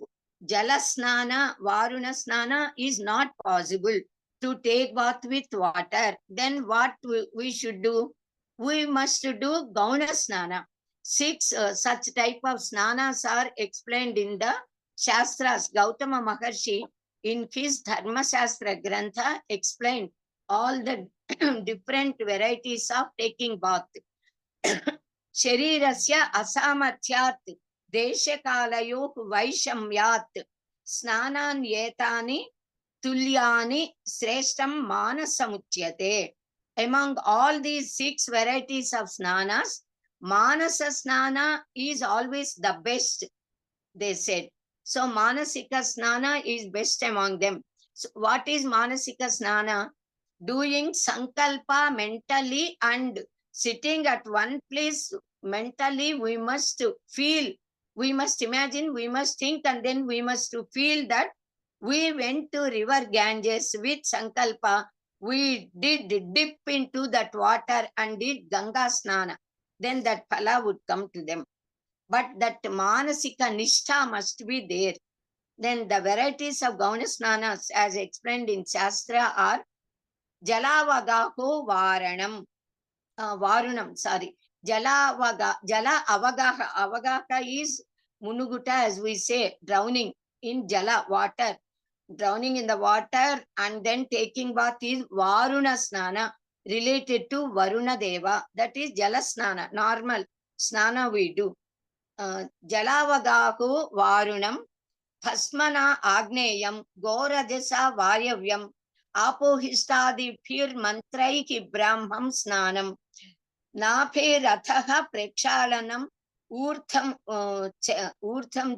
jalasnana, varuna snana is not possible to take bath with water, then what we should do? We must do gauna snana. 6 such type of snanas are explained in the Shastras. Gautama Maharshi in his Dharma Shastra Grantha explained all the different varieties of taking bath. Sharirasya asamarthyat deshakalayoh vaishamyat snanan yetani tulyani sreshtam manasamuchyate. Among all these 6 varieties of snanas, manasa snana is always the best, they said. So manasika snana is best among them. So what is manasika snana? Doing sankalpa mentally and sitting at one place mentally. We must feel, we must imagine, we must think, and then we must feel that we went to river Ganges with sankalpa. We did dip into that water and did Ganga snana. Then that phala would come to them. But that manasika nishtha must be there. Then the varieties of Gauna snanas, as explained in Shastra, are Jalavagaho Varanam. Varunam, sorry. Jala Avagaha. Avagaha is Munuguta, as we say, drowning in Jala, water. Drowning in the water and then taking bath is Varuna Snana, related to Varuna Deva. That is Jala Snana, normal Snana we do. Jalavagahu Varunam, Bhasmana Agneyam, Gorajasa Varyavyam, Apohistadi Pir Mantraiki Brahmam Snanam, Nape Rathaha Prekshalanam, Urtham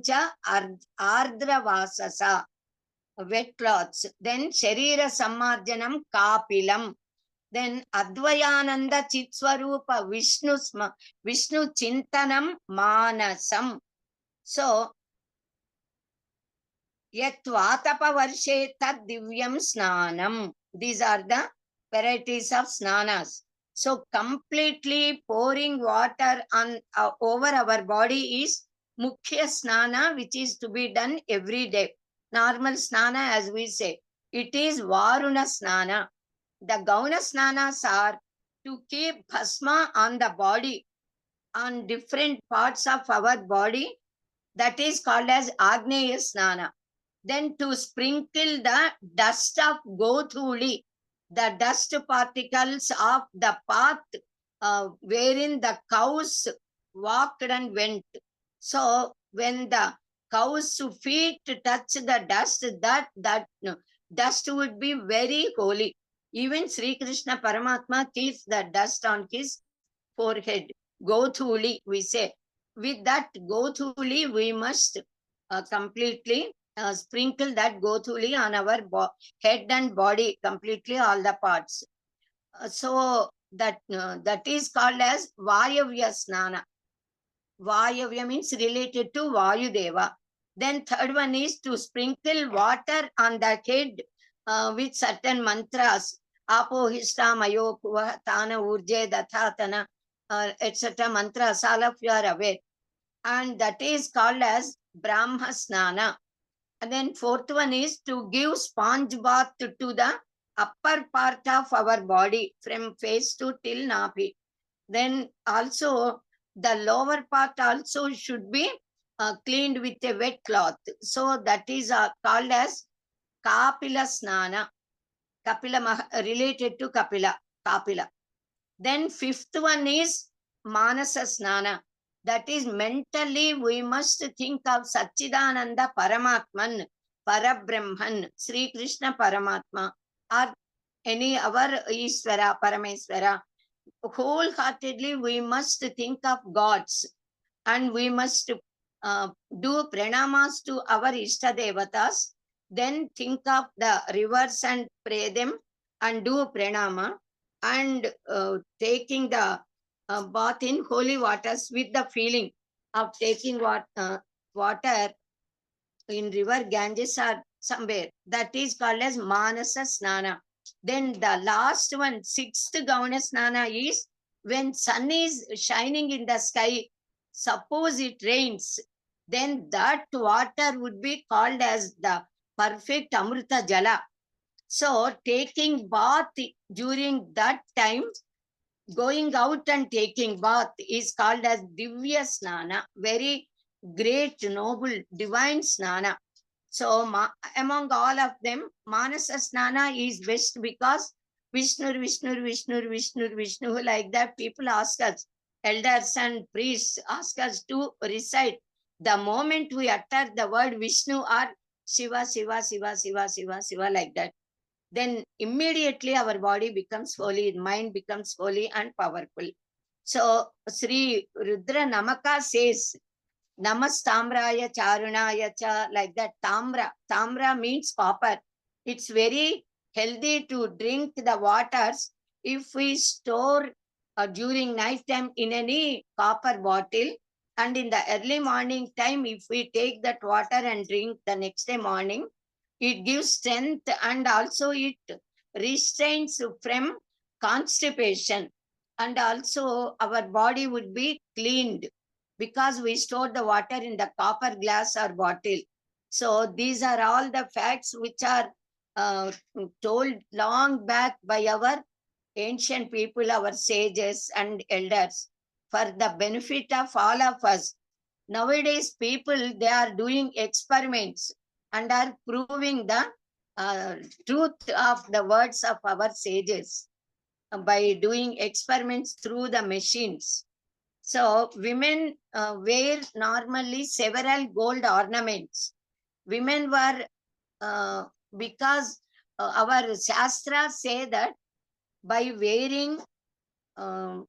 cha Ardra Vasasa, wet cloths. Then Sharira Sammarjanam Kapilam. Then Advayananda Chitswarupa Vishnu Chintanam Manasam. So Yatvatapa Varshe Tad Divyam Snanam. These are the varieties of snanas. So completely pouring water on over our body is Mukhya Snana, which is to be done every day. Normal Snana, as we say. It is Varuna Snana. The Gauna Snanas are to keep bhasma on the body, on different parts of our body. That is called as Agneya Snana. Then to sprinkle the dust of Gothuli, the dust particles of the path wherein the cows walked and went. So when the cow's feet touch the dust, that dust would be very holy. Even Sri Krishna Paramatma keeps the dust on his forehead. Gothuli, we say. With that Gothuli, we must completely sprinkle that Gothuli on our head and body, completely all the parts. So that is called as Vayavya Snana. Vayavya means related to Vayudeva. Then third one is to sprinkle water on the head with certain mantras. Apohista Mayo Kuva Tana Urje Dathatana, etc. mantras, all of you are aware. And that is called as Brahma Snana. And then fourth one is to give sponge bath to the upper part of our body from face to till napi. Then also the lower part also should be cleaned with a wet cloth. So that is called as Kapila Snana. Kapila related to Kapila. Then fifth one is Manasa Snana. That is mentally we must think of Satchidananda Paramatman, Parabrahman, Sri Krishna Paramatma, or any other Ishvara, Paramesvara. Wholeheartedly we must think of gods, and we must do pranamas to our Ishta Devatas. Then think of the rivers and pray them and do pranama, and taking the bath in holy waters with the feeling of taking water in river Ganges or somewhere. That is called as Manasa Snana. Then the last one, sixth Gauna Snana, is when sun is shining in the sky, suppose it rains, then that water would be called as the perfect Amrita Jala. So taking bath during that time, going out and taking bath is called as Divya Snana, very great, noble, divine Snana. So among all of them, Manasa Snana is best because Vishnu, like that people ask us, elders and priests ask us to recite. The moment we utter the word Vishnu or Shiva, Shiva, Shiva, Shiva, Shiva, Shiva, like that. Then immediately our body becomes holy, mind becomes holy and powerful. So Sri Rudra Namaka says, Namastamraya Charunaya Cha, like that. Tamra. Tamra means copper. It's very healthy to drink the waters if we store during night time in any copper bottle, and in the early morning time, if we take that water and drink the next day morning, it gives strength and also it restrains from constipation, and also our body would be cleaned because we store the water in the copper glass or bottle. So these are all the facts which are told long back by our ancient people, our sages and elders, for the benefit of all of us. Nowadays, people, they are doing experiments and are proving the uh, truth of the words of our sages by doing experiments through the machines. So women wear normally several gold ornaments. Women were, because our Shastras say that by wearing um,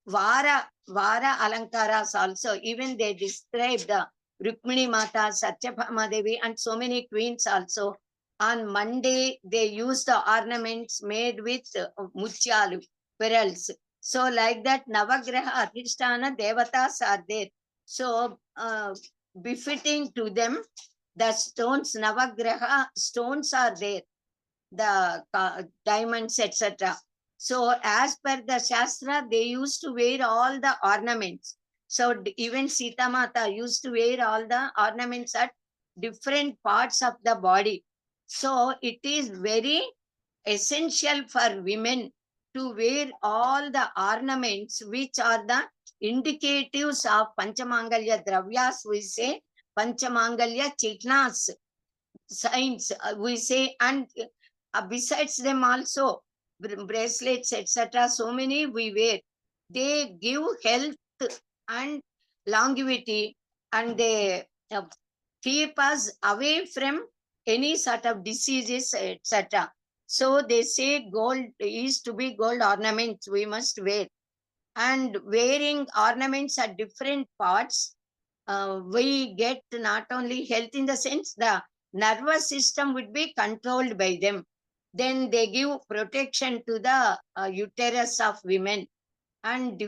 Vara Alankaras also, even they describe the Rukmini Mata, Satyabhama Devi and so many queens also. On Monday, they use the ornaments made with muchyalu, pearls. So like that, Navagraha Adhisthana Devatas are there. So befitting to them, the stones, Navagraha stones are there, the diamonds, etc. So as per the Shastra, they used to wear all the ornaments. So even Sita Mata used to wear all the ornaments at different parts of the body. So it is very essential for women to wear all the ornaments which are the indicatives of Panchamangalya Dravyas, we say Panchamangalya Chitnas, signs, we say, and besides them also, bracelets, etc. So many we wear. They give health and longevity, and they keep us away from any sort of diseases, etc. So they say gold is to be gold ornaments we must wear. And wearing ornaments at different parts, we get not only health in the sense the nervous system would be controlled by them. Then they give protection to the uterus of women, and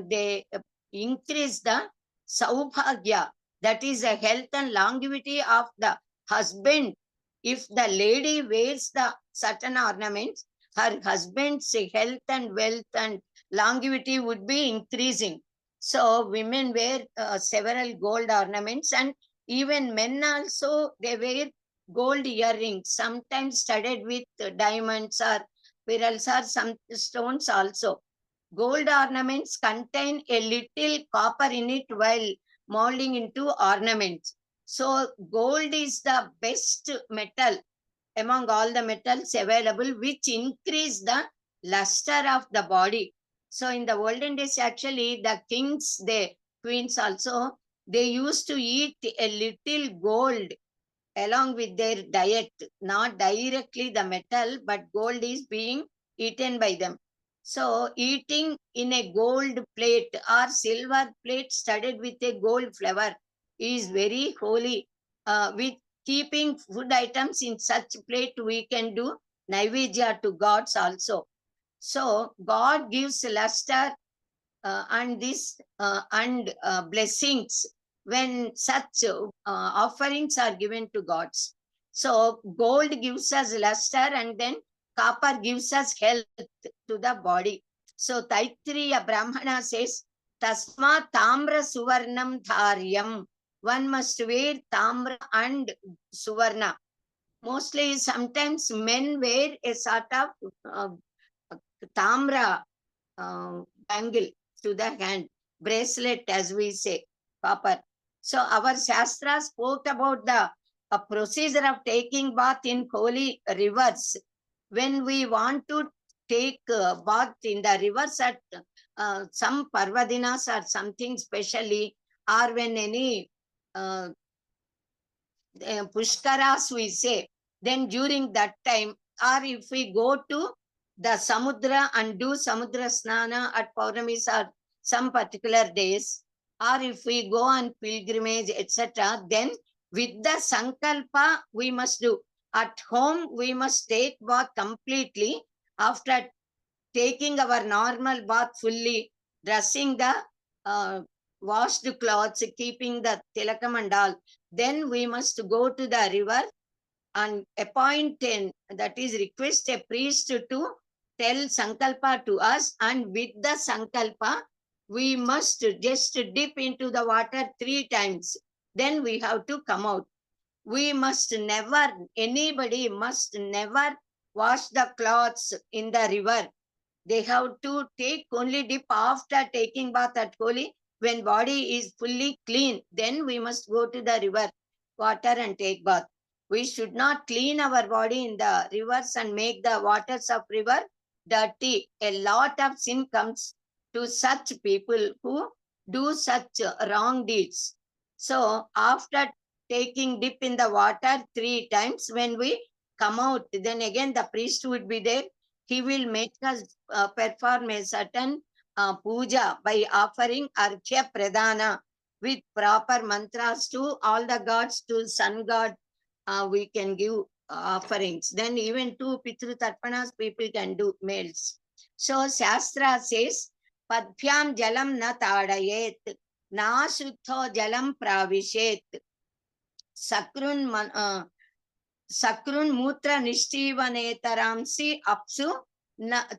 they increase the saubhagya, that is the health and longevity of the husband. If the lady wears the certain ornaments, her husband's health and wealth and longevity would be increasing. So women wear several gold ornaments, and even men also, they wear gold earrings, sometimes studded with diamonds or pearls or some stones also. Gold ornaments contain a little copper in it while molding into ornaments. So gold is the best metal among all the metals available, which increase the luster of the body. So in the olden days, actually, the kings, the queens also, they used to eat a little gold along with their diet, not directly the metal, but gold is being eaten by them. So eating in a gold plate or silver plate studded with a gold flower is very holy. With keeping food items in such plate, we can do Naivedya to gods also. So God gives luster and this and blessings when such offerings are given to gods. So gold gives us luster, and then copper gives us health to the body. So Taittiriya Brahmana says, Tasma Tamra Suvarnam Dharyam. One must wear Tamra and Suvarna. Mostly, sometimes men wear a sort of Tamra bangle to the hand, bracelet, as we say, copper. So our Shastra spoke about the procedure of taking bath in holy rivers. When we want to take bath in the rivers at some parvadinas or something specially, or when any Pushkaras we say, then during that time, or if we go to the Samudra and do Samudra Snana at Pauramis or some particular days, or if we go on pilgrimage, etc., then with the Sankalpa we must do. At home, we must take bath completely. After taking our normal bath fully, dressing the washed clothes, keeping the tilakam and all, then we must go to the river and appoint that is request a priest to tell Sankalpa to us, and with the Sankalpa, we must just dip into the water 3 times. Then we have to come out. We must never, anybody must never wash the clothes in the river. They have to take only dip after taking bath at Holi. When body is fully clean, then we must go to the river water and take bath. We should not clean our body in the rivers and make the waters of river dirty. A lot of sin comes to such people who do such wrong deeds. So after taking dip in the water 3 times, when we come out, then again the priest would be there. He will make us perform a certain puja by offering Arghya Pradhana with proper mantras to all the gods, to sun god, we can give offerings. Then even to Pitru Tarpanas, people can do, males. So Shastra says, Padbhyam jalam na tadayet, na shuddho jalam pravishet, sakrun Sakrun Mutra Nishtivanetamsi Apsu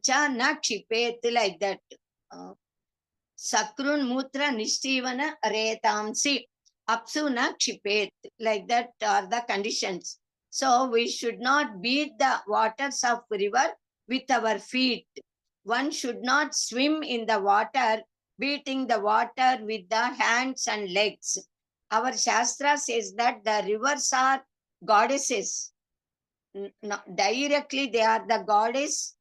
cha na Kshipet, like that. Sakrun Mutra Nishtivana Retamsi Apsu na Kshipet, like that are the conditions. So we should not beat the waters of river with our feet. One should not swim in the water, beating the water with the hands and legs. Our Shastra says that the rivers are goddesses. Directly they are the goddess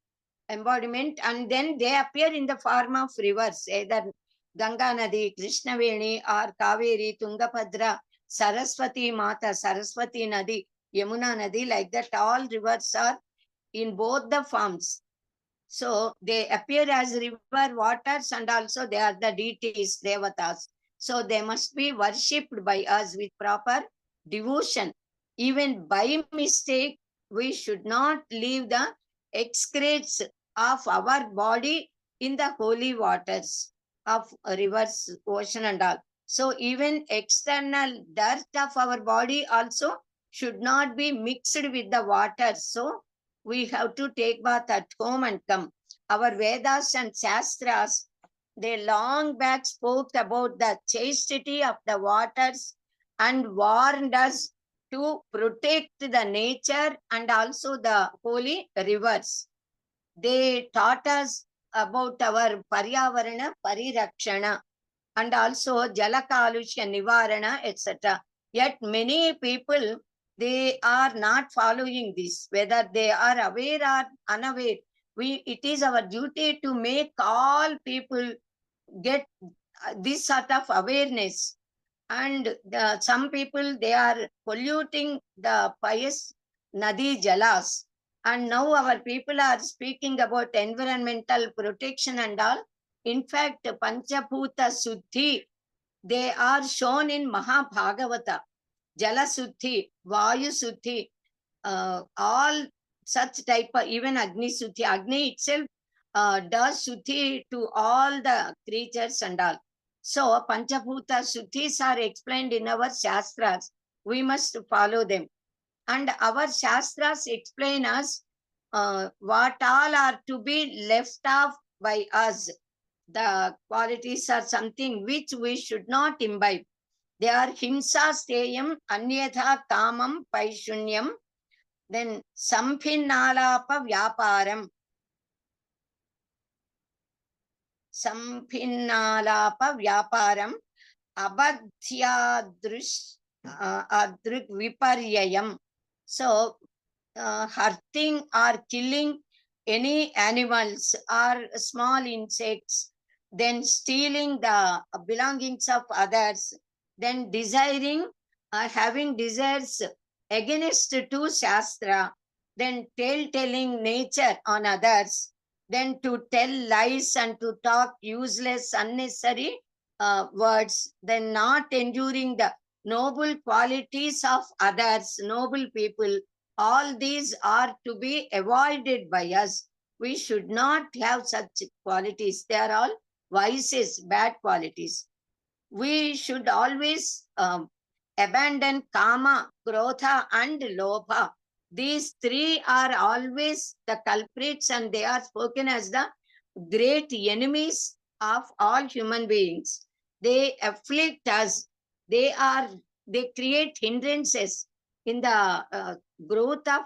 embodiment, and then they appear in the form of rivers, either Ganga Nadi, Krishnaveni, or Kaveri, Tungabhadra, Saraswati Mata, Saraswati Nadi, Yamuna Nadi, like that. All rivers are in both the forms. So they appear as river waters, and also they are the deities, devatas. So they must be worshipped by us with proper devotion. Even by mistake, we should not leave the excretes of our body in the holy waters of rivers, ocean and all. So even external dirt of our body also should not be mixed with the water. So we have to take bath at home and come. Our Vedas and Shastras, they long back spoke about the chastity of the waters and warned us to protect the nature and also the holy rivers. They taught us about our Paryavarana Parirakshana and also Jalakalusha Nivarana, etc. Yet many people, they are not following this, whether they are aware or unaware. It is our duty to make all people get this sort of awareness. And some people, they are polluting the pious Nadi Jalas. And now our people are speaking about environmental protection and all. In fact, Panchabhuta Suddhi, they are shown in Mahabhagavata. Jala Suddhi, Vayu Suddhi, all such type of, even Agni Suddhi. Agni itself does Suddhi to all the creatures and all. So Panchabhuta Suddhis are explained in our Shastras. We must follow them. And our Shastras explain us what all are to be left off by us. The qualities are something which we should not imbibe. They are himsa steyam, anyatha kamam paishunyam, then samphinnalapa vyaparam. Samphinnalapa vyaparam, abadhyadrish adrik viparyayam. So hurting or killing any animals or small insects, then stealing the belongings of others, then desiring having desires against to Shastra, then telling nature on others, then to tell lies and to talk useless, unnecessary words, then not enduring the noble qualities of others, noble people, all these are to be avoided by us. We should not have such qualities. They are all vices, bad qualities. We should always abandon kama, krodha, and lobha. These three are always the culprits, and they are spoken as the great enemies of all human beings. They afflict us. They create hindrances in the growth of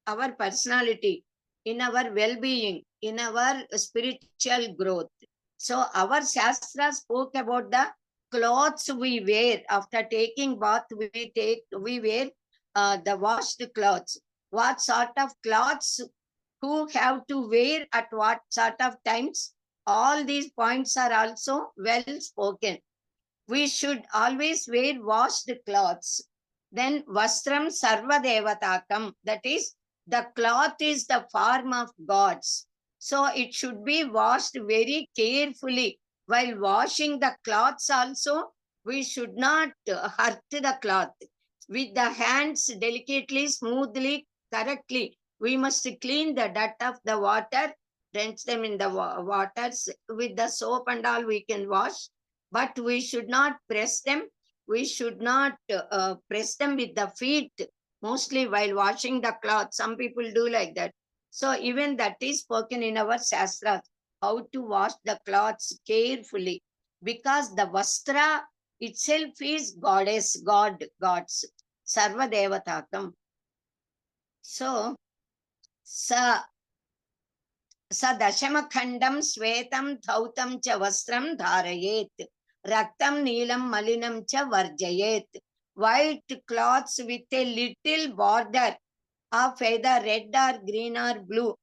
our personality, in our well-being, in our spiritual growth. So our Shastra spoke about the clothes we wear after taking bath. We wear the washed clothes. What sort of clothes? Who have to wear at what sort of times? All these points are also well spoken. We should always wear washed clothes. Then vastram sarva devatakam, that is, the cloth is the form of gods. So it should be washed very carefully. While washing the cloths also, we should not hurt the cloth. With the hands delicately, smoothly, correctly, we must clean the dirt of the water, rinse them in the waters. With the soap and all we can wash, but we should not press them. We should not press them with the feet, mostly while washing the cloth. Some people do like that. So even that is spoken in our Shastras, how to wash the cloths carefully, because the Vastra itself is goddess, gods, Sarva Devatakam. So, sa स दशमखण्डं श्वेतं धौतं च वस्त्रं धारयेत् रक्तं नीलं मलिनं च वर्जयेत्. White cloths with a little border of either red or green or blue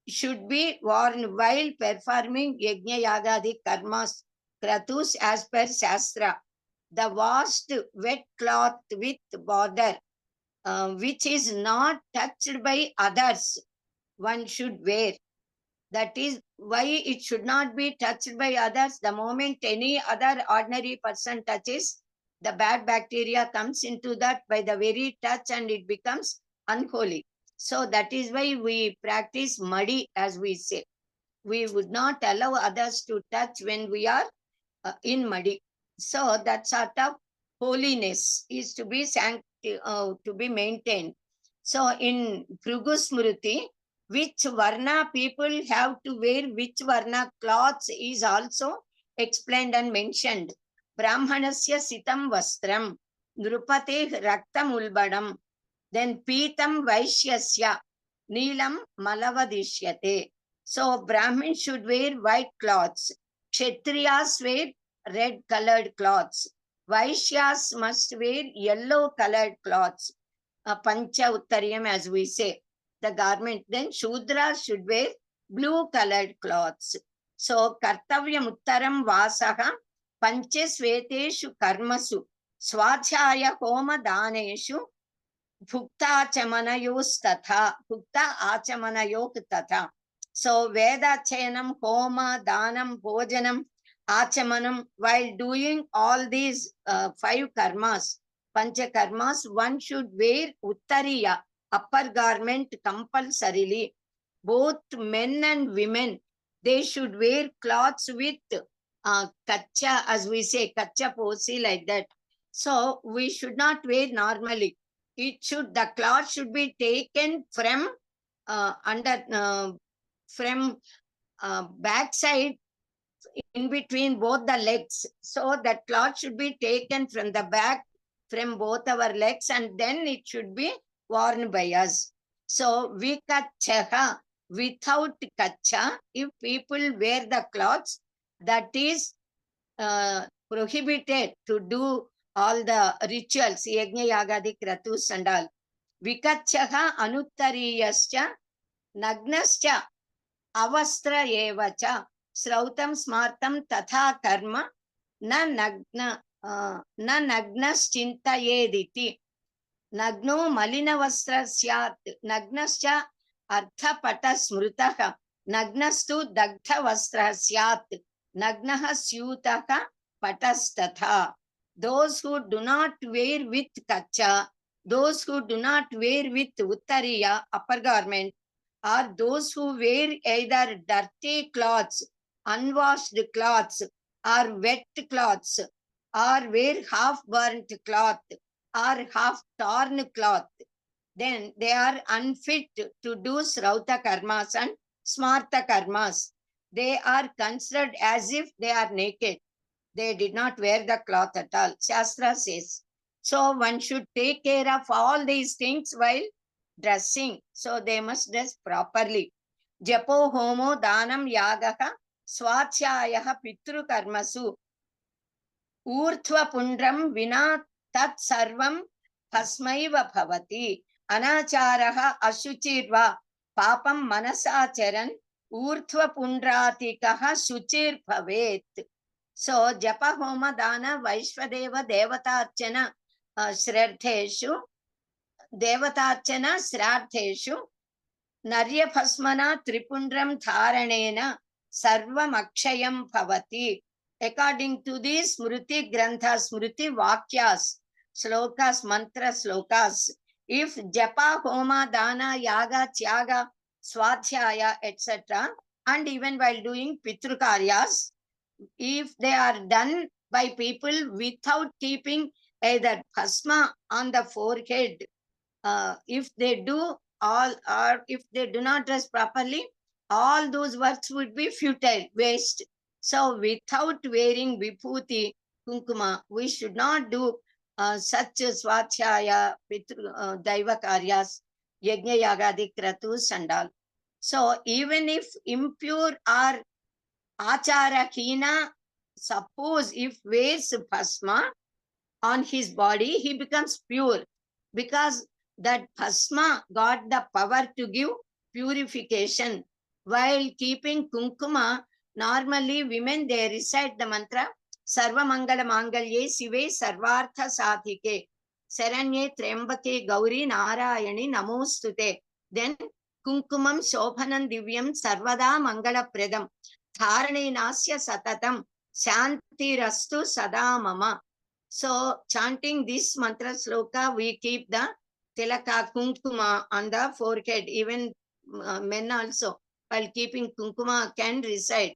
should be worn while performing yajna yagadi karmas kratus as per Shastra. The washed wet cloth with border, which is not touched by others, one should wear. That is why it should not be touched by others. The moment any other ordinary person touches, the bad bacteria comes into that by the very touch and it becomes unholy. So that is why we practice muddy, as we say. We would not allow others to touch when we are in muddy. So that sort of holiness is to be maintained. So in Phrugu Smriti, which varna people have to wear which varna cloths is also explained and mentioned. Brahmanasya sitam vastram, nrupate raktam ulbadam, then pitam vaishyasya, neelam malavadishyate. So Brahmin should wear white cloths. Kshatriyas wear red colored cloths. Vaishyas must wear yellow colored cloths. Pancha Uttariyam, as we say, the garment. Then Shudra should wear blue colored cloths. So Kartavyam Uttaram Vasaha Panche Sveteshu Karmasu Swachaya Homa Daneshu Bhukta Chamanayos Tatha Bhukta Achamanayok Tatha. So Veda Chayanam, Homa, Danam, Bhojanam, Achamanam, while doing all these 5 karmas, Pancha karmas, one should wear Uttariya, upper garment compulsorily. Both men and women, they should wear cloths with kacha, as we say, kacha posi, like that. So we should not wear normally. The cloth should be taken from from backside, in between both the legs. So that cloth should be taken from the back, from both our legs, and then it should be worn by us. So vikachaha, without kacha, if people wear the clothes, that is prohibited to do all the rituals, yajna yagadi kratus and all. Vikachaha anuttariyascha nagnascha avastra evacha srautam smartam tatha karma na nagna न नग्नश्चिन्तयेदिति नग्नो मलिनवस्त्र स्यात् नग्नश्च अर्थपटस्मृतः नग्नस्तु दग्धवस्त्रः स्यात् नग्नः स्यूतः पटस्तथा. Those who do not wear with kacha, those who do not wear with uttariya, upper garment, or those who wear either dirty clothes, unwashed clothes, or wet clothes, or wear half burnt cloth, or half torn cloth, then they are unfit to do srauta karmas and smarta karmas. They are considered as if they are naked. They did not wear the cloth at all. Shastra says. So one should take care of all these things while dressing. So they must dress properly. Japo homo danam yagaha swachyayaha pitru karmasu ऊर्ध्व पुण्ड्रं विना तत् सर्वं भस्मैव भवति. अनाचारः अशुचिर्वा पापं मनसाचरन् ऊर्ध्व पुण्ड्रातिकः शुचिर्भवेत्. So japa homa dana vaishvadeva devatarchana shraddheshu devatarchana shraddheshu narya bhasmana tripundram dharanena sarvam akshayam bhavati. According to these smruti granthas, smruti vakyas, slokas, mantra slokas, if japa, homa, dana, yaga, tyaga, swadhyaya, etc., and even while doing pitrukaryas, if they are done by people without keeping either bhasma on the forehead, if they do all, or if they do not dress properly, all those works would be futile, waste. So without wearing vibhuti, kunkuma, we should not do such swachaya, daiva karyas, yajna yagadi kratus and all. So even if impure or achara hina, suppose if wears bhasma on his body, he becomes pure, because that bhasma got the power to give purification. While keeping kunkuma, normally women, they recite the mantra Sarva Mangala Mangalye Sive Sarvartha Sadhike Saranye Trembake Gauri Narayani Namostute. Then Kunkumam Shobhanam Divyam Sarvada Mangala Predam Dharane Nasya Satatam Shanti Rastu Sada Mama. So chanting this mantra sloka, we keep the tilaka kunkuma on the forehead. Even men also, while keeping kunkuma, can recite.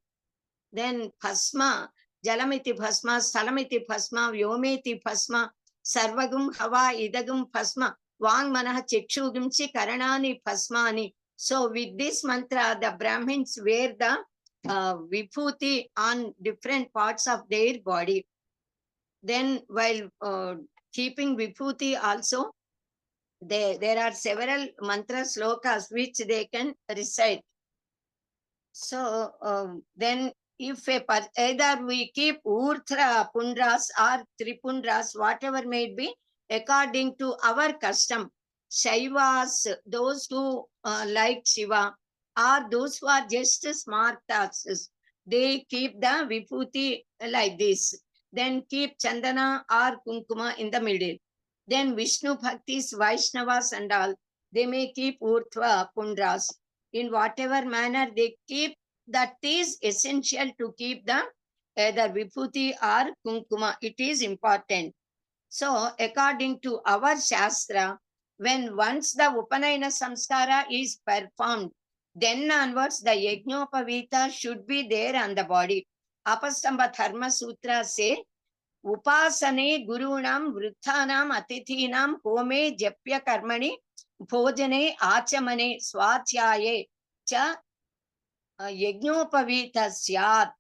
Then bhasma, jalamiti bhasma, salamiti bhasma, vyometi bhasma, sarvagum hava idagum bhasma, vang manah chikshugumchi karanani bhasmani. So with this mantra, the Brahmins wear the vibhuti on different parts of their body. Then while keeping vibhuti also, there are several mantra slokas which they can recite. So then if either we keep urthra pundras or tripundras, whatever may it be, according to our custom, Shaivas, those who like Shiva, or those who are just smartas, they keep the vibhuti like this. Then keep chandana or kunkuma in the middle. Then Vishnu Bhaktis, Vaishnavas and all, they may keep urthva pundras. In whatever manner they keep, that is essential to keep the either vibhuti or kunkuma. It is important. So according to our Shastra, when once the Upanayana Samskara is performed, then onwards the Yajnopavita should be there on the body. Apastamba Dharma Sutra say, Upasane Gurunam Vruthanam Atithinam Home Japya Karmani Bhojane Achamane Swachyaye Cha Yajnopavita Syat.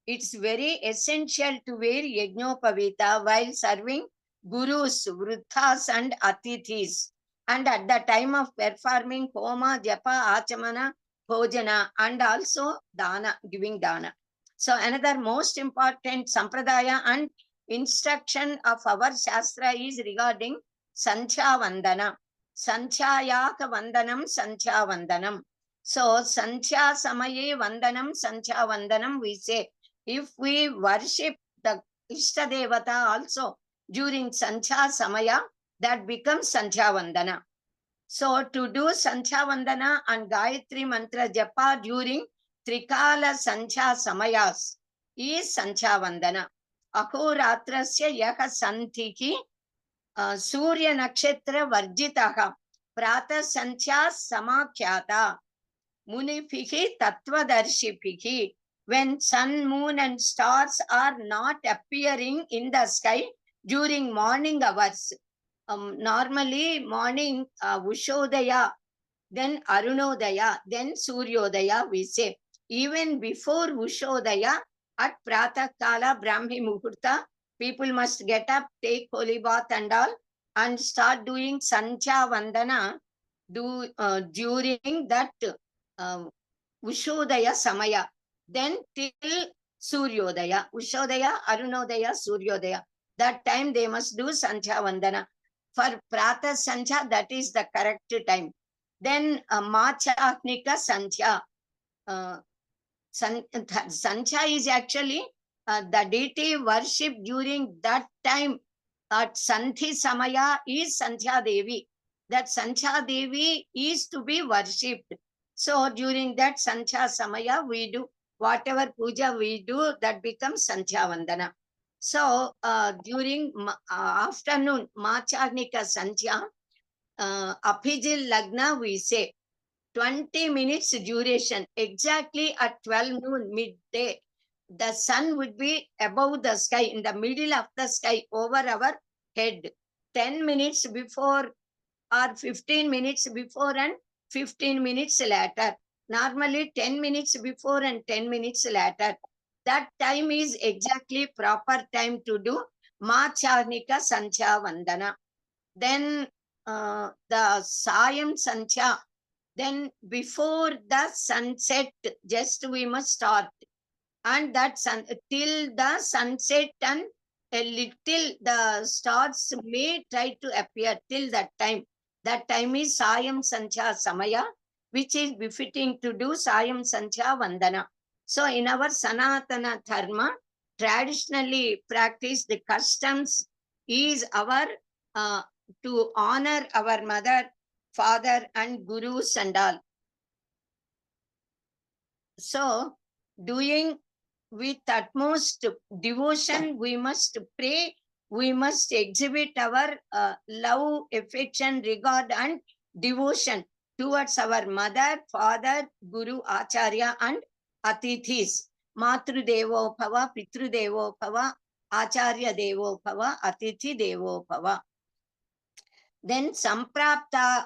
It's very essential to wear Yajnopavita while serving Gurus, Vruthas and Atithis. And at the time of performing Homa, Japa, Achamana, Bhojana and also Dana, giving Dana. So another most important Sampradaya and instruction of our Shastra is regarding Sanchya Vandana. Sanchayaka Vandanam, Sanchya Vandanam. So Sanchya Samaye Vandanam, Sanchya Vandanam, we say, if we worship the Ishtadevata also during Sancha Samaya, that becomes Sancha Vandana. So to do Sancha Vandana and Gayatri Mantra Japa during Trikala Sancha Samayas is Sancha Vandana. Ahoratrasya yaha santiki Surya Nakshatra Varjitaha Prata Sancha Samakhyata Munipihi Tattvadarshiphi. When sun, moon and stars are not appearing in the sky during morning hours. Normally morning Ushodaya, then Arunodaya, then Suryodaya we say. Even before Ushodaya, at Pratah Kala Brahmi Muhurta, people must get up, take holy bath and all, and start doing Sancha Vandana during that Ushodaya Samaya. Then till Suryodaya, Ushodaya, Arunodaya, Suryodaya. That time they must do Sancha Vandana. For Prata Sancha, that is the correct time. Then Machahnika Sancha. Sancha is actually the deity worship during that time. At Santhi Samaya is Sancha Devi. That Sancha Devi is to be worshipped. So during that Sancha Samaya, we do whatever puja we do, that becomes Sancha Vandana. So during afternoon, Machahnika Sancha, Abhijil Lagna, we say 20 minutes duration, exactly at 12 noon, midday. The sun would be above the sky, in the middle of the sky, over our head. 10 minutes before or 15 minutes before and 15 minutes later. Normally 10 minutes before and 10 minutes later. That time is exactly proper time to do Machahnika Sancha Vandana. Then the Sayam Sancha. Then before the sunset, just we must start. And that till the sunset and a little the stars may try to appear till that time. That time is Sayam Sancha Samaya, which is befitting to do Sayam Sancha Vandana. So in our Sanaatana Dharma, traditionally practiced customs is our to honor our mother, father and gurus and all. So doing with utmost devotion, we must pray, we must exhibit our love, affection, regard and devotion towards our mother, father, guru, acharya and atithis. Matru Devo Bhava, Pitru Devo Bhava, Acharya Devo Bhava, Atithi Devo Bhava. Then Sampraptaya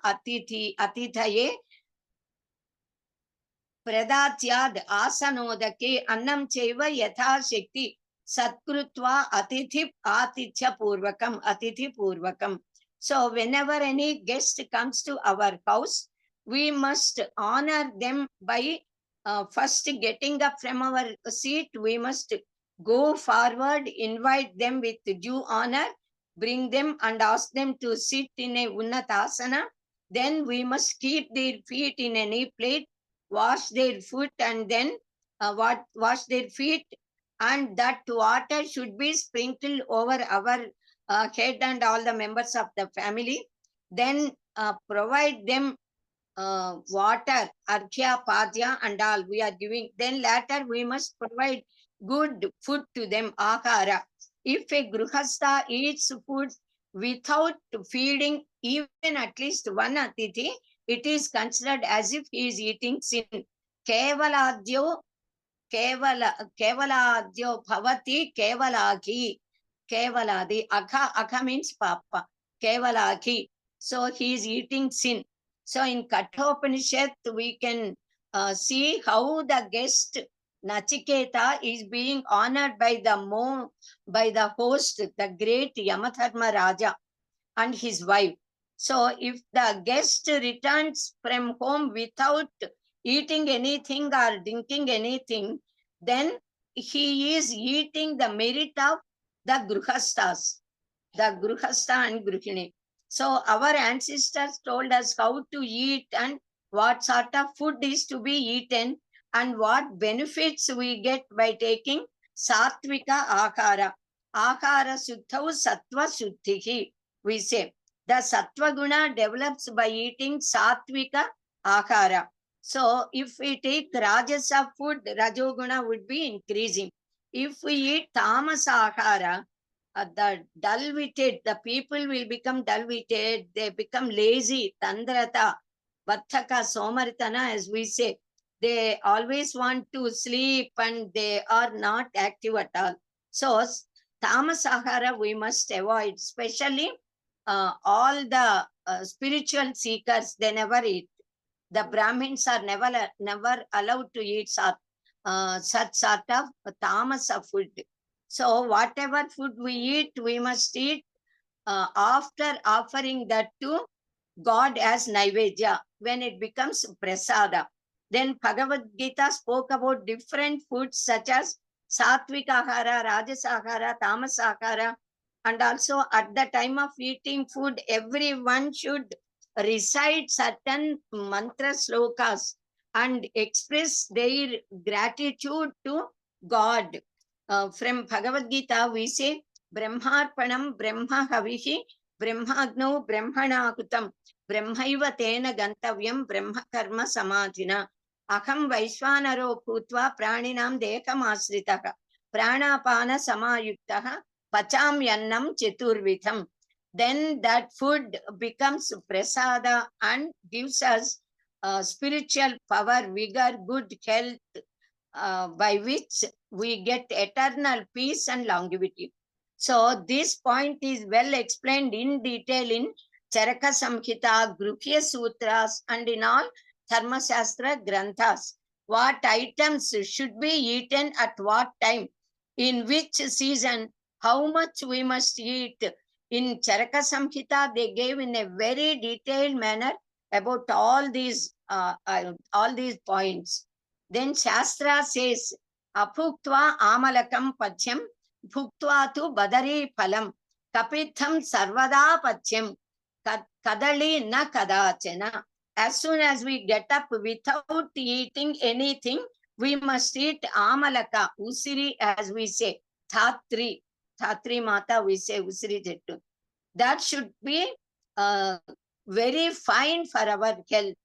Atithaye Pradatyad Asanodake Annam Cheva Yatha Shakti Satkrutva Atithya Purvakam. So whenever any guest comes to our house, we must honor them by first getting up from our seat. We must go forward, invite them with due honor, bring them and ask them to sit in a Unnatasana. Then we must keep their feet in a knee plate, wash their foot and then wash their feet, and that water should be sprinkled over our head and all the members of the family. Then provide them water, arghya, padya and all we are giving. Then later we must provide good food to them, ahara. If a gruhastha eats food without feeding even at least one atithi, it is considered as if he is eating sin. Kevaladyo bhavati kevalaki. Kevaladi. Akha means papa. Kevalaki. So he is eating sin. So in Kathopanishad, we can see how the guest Nachiketa is being honored by the host, the great Yamadharma Raja and his wife. So if the guest returns from home without eating anything or drinking anything, then he is eating the merit of the Gruhastas, the Gruhasta and Gruhini. So our ancestors told us how to eat and what sort of food is to be eaten. and what benefits we get by taking Satvika Akara. Akara Suddhau Sattva Suddhihi. We say the Sattva Guna develops by eating Satvika Akara. So if we take Rajasa food, Rajoguna would be increasing. If we eat Tamasa Akara, the dull-witted, the people will become dull-witted, they become lazy, Tandrata, Vattaka, Somaritana, as we say. They always want to sleep and they are not active at all. So, Tamasahara we must avoid, especially all the spiritual seekers, they never eat. The Brahmins are never allowed to eat such sort of tamasa food. So whatever food we eat, we must eat after offering that to God as Naivedya, when it becomes prasada. Then Bhagavad Gita spoke about different foods such as Satvika Ahara, Rajasa Ahara, Tamasa Ahara, and also at the time of eating food, everyone should recite certain mantra slokas and express their gratitude to God. From Bhagavad Gita, we say, Brahmarpanam Brahma Havihi Brahmagno Brahmanakutam Brahmaiva Tena Gantavyam Brahma Karma Samadhina Aham Vaishvanaro Bhutva Praninam Dekam Asritaka Pranapana Samayuktaha Pacham Yannam Cheturvitham. Then that food becomes prasada and gives us spiritual power, vigor, good health, by which we get eternal peace and longevity. So this point is well explained in detail in Charaka Samhita, Gruhya Sutras, and in all Dharma Shastra Granthas. What items should be eaten at what time, in which season, how much we must eat. In Charaka Samhita, they gave in a very detailed manner about all these points. Then Shastra says, Aphuktva amalakam pachyam, bhuktva tu badari phalam, kapitham sarvada pachyam, kadali na kadachana. As soon as we get up without eating anything, we must eat amalaka, usiri as we say, thatri mata we say, usiri jettu. That should be very fine for our health.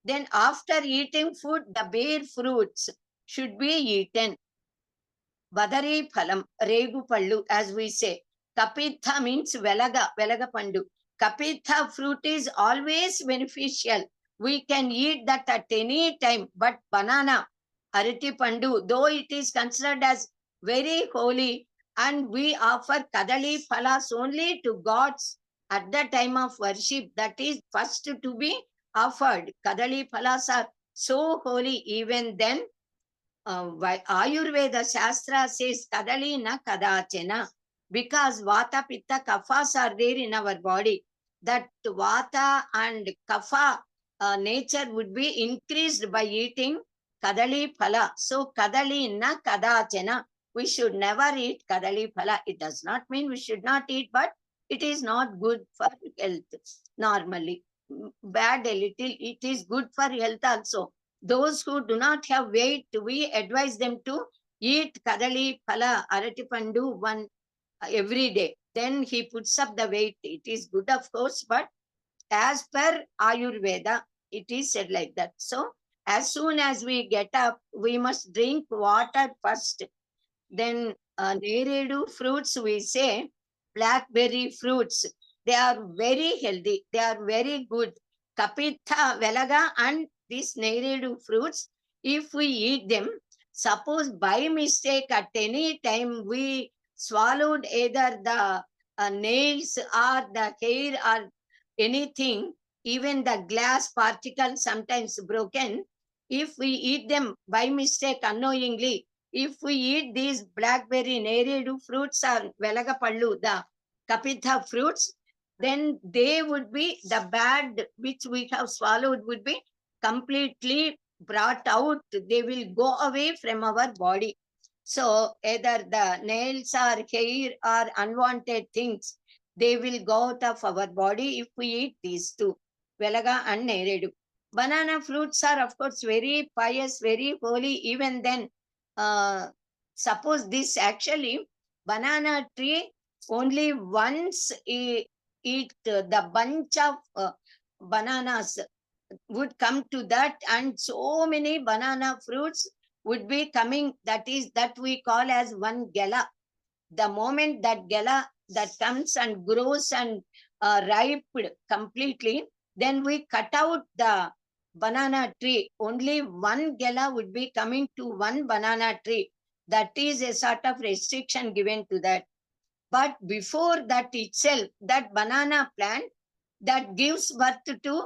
Then after eating food, the bare fruits should be eaten. Badari phalam, regu pallu, as we say. Kapitha means velaga pandu. Kapitha fruit is always beneficial. We can eat that at any time, but banana, arati pandu, though it is considered as very holy, and we offer kadali phalas only to gods at the time of worship, that is first to be offered. Kadali phalas are so holy. Even then, Ayurveda Shastra says kadali na kadachena, because vata, pitta, kaphas are there in our body. That vata and kapha nature would be increased by eating kadali phala. So kadali na kadachena, we should never eat kadali phala. It does not mean we should not eat, but it is not good for health normally. Bad a little, it is good for health also. Those who do not have weight, we advise them to eat kadali, phala, aratipandu one every day. Then he puts up the weight. It is good, of course, but as per Ayurveda, it is said like that. So as soon as we get up, we must drink water first. Then neredu fruits, we say, blackberry fruits. They are very healthy. They are very good. Kapitha, velaga, and these neredu fruits, if we eat them, suppose by mistake at any time we swallowed either the nails or the hair or anything, even the glass particle sometimes broken, if we eat them by mistake unknowingly, if we eat these blackberry, neredu fruits or velagapallu, the kapitha fruits, then they would be, the bad which we have swallowed would be completely brought out. They will go away from our body. So either the nails or hair or unwanted things, they will go out of our body if we eat these two, velaga and neredu. Banana fruits are, of course, very pious, very holy. Even then, suppose this actually, banana tree only once eat the bunch of bananas would come to that, and so many banana fruits would be coming. That is, that we call as one gala. The moment that gala that comes and grows and ripe completely, then we cut out the banana tree. Only one gala would be coming to one banana tree. That is a sort of restriction given to that. But before that itself, that banana plant that gives birth to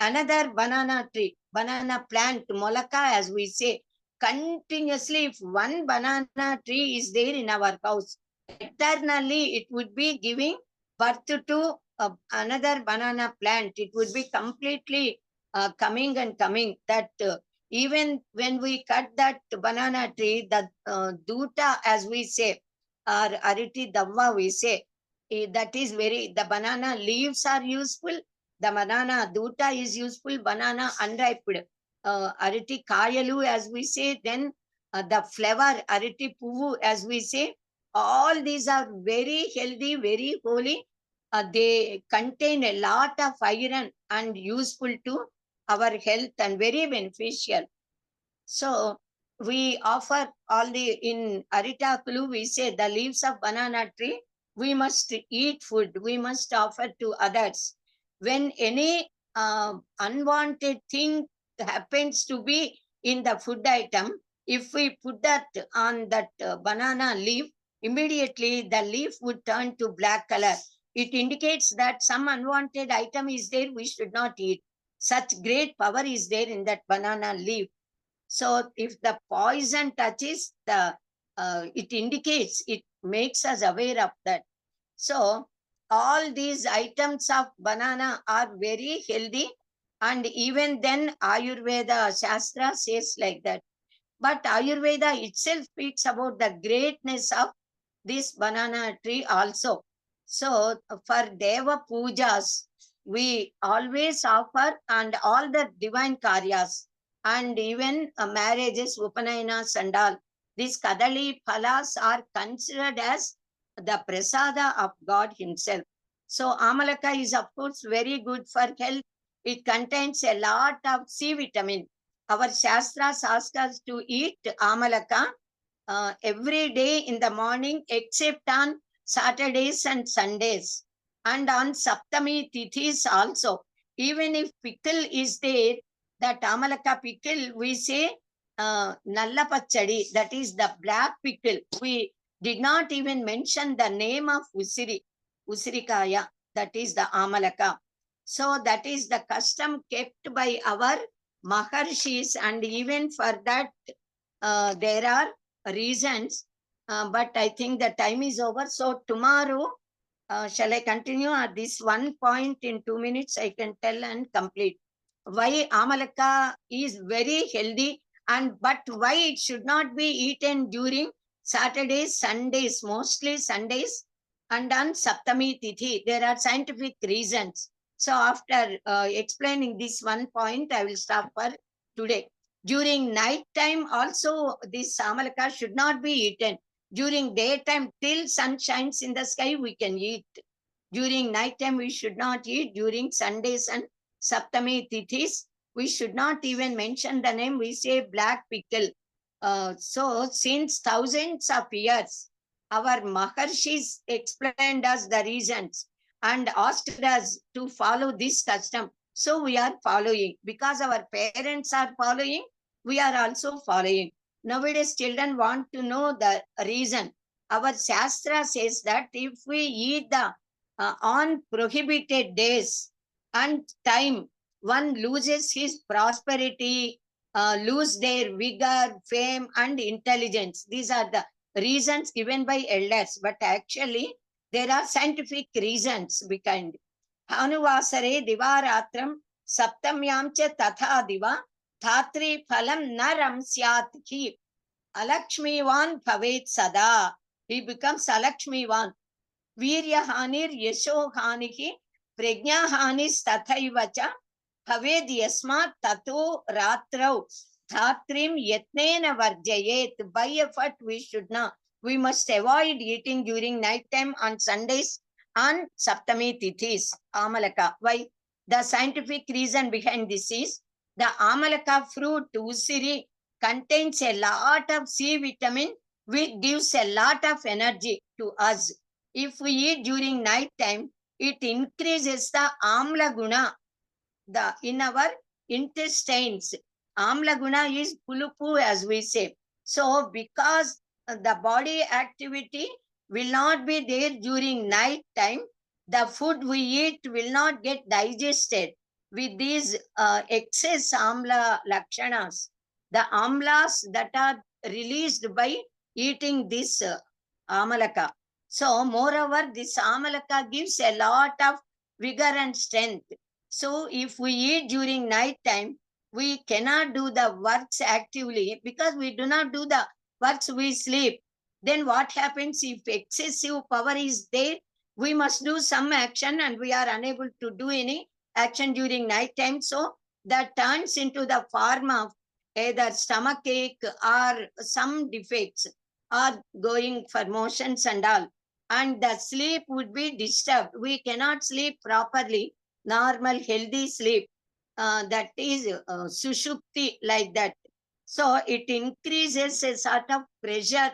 another banana tree, banana plant, molaka as we say, continuously. If one banana tree is there in our house, eternally it would be giving birth to another banana plant. It would be completely coming and coming. That even when we cut that banana tree, the duta as we say, or ariti davva we say, that is very, the banana leaves are useful, the banana duta is useful, banana unripe, ariti kayalu as we say, then the flower ariti puvu as we say, all these are very healthy, very holy. They contain a lot of iron and useful to our health and very beneficial. So we offer all the, in Aritakulu, we say the leaves of banana tree, we must eat food, we must offer to others. When any unwanted thing happens to be in the food item, if we put that on that banana leaf, immediately the leaf would turn to black color. It indicates that some unwanted item is there, we should not eat. Such great power is there in that banana leaf. So if the poison touches the, it indicates, it makes us aware of that. So all these items of banana are very healthy, and even then Ayurveda Shastra says like that. But Ayurveda itself speaks about the greatness of this banana tree also. So for Deva Pujas, we always offer, and all the divine karyas, and even marriages, upanayanas and all, these kadali phalas are considered as the prasada of God himself. So amalaka is of course very good for health. It contains a lot of C vitamin. Our Shastras ask us to eat amalaka every day in the morning except on Saturdays and Sundays, and on Saptami Tithis also. Even if pickle is there, that amalaka pickle, we say Nalla Pachadi, that is the black pickle. We did not even mention the name of Usirikaya, that is the amalaka. So that is the custom kept by our Maharshis, and even for that there are reasons, but I think the time is over. So tomorrow, shall I continue at this one point in 2 minutes? I can tell and complete. Why amalaka is very healthy, and but why it should not be eaten during Saturdays, Sundays, mostly Sundays, and on Saptami Tithi. There are scientific reasons. So after explaining this one point, I will stop for today. During night time also, this amalaka should not be eaten. During daytime, till sun shines in the sky, we can eat. During night time, we should not eat. During Sundays and Saptami Tithis, we should not even mention the name. We say black pickle. So since thousands of years, our Maharshis explained us the reasons and asked us to follow this custom. So we are following. Because our parents are following, we are also following. Nowadays, children want to know the reason. Our Shastra says that if we eat the on prohibited days and time, one loses his prosperity, lose their vigor, fame, and intelligence. These are the reasons given by elders. But actually, there are scientific reasons behind it. Anuvasare divaratram saptamyam cha tatha diva Dhatri phalam naram syat ki alakshmivan bhavet sada. He becomes alakshmivan. Virya hanir yasho hanihi prajna hanis tathaivacha भवेद् यस्मात् ततो रात्रौ धात्रीं यत्नेन वर्जयेत्. By effort we should not. We must avoid eating during night time on Sundays and Saptami Tithis. Amalaka. Why? The scientific reason behind this is the Amalaka fruit, usiri, contains a lot of C vitamin, which gives a lot of energy to us. If we eat during night time, it increases the Amla Guna in our intestines. Amla Guna is pulupu, as we say. So, because the body activity will not be there during night time, the food we eat will not get digested with these excess amla lakshanas. The amlas that are released by eating this amalaka. So, moreover, this amalaka gives a lot of vigor and strength. So, if we eat during night time, we cannot do the works actively because we do not do the works, we sleep. Then what happens if excessive power is there? We must do some action and we are unable to do any action during night time. So that turns into the form of either stomach ache or some defects or going for motions and all. And the sleep would be disturbed. We cannot sleep properly, normal healthy sleep. That is sushupti, like that. So it increases a sort of pressure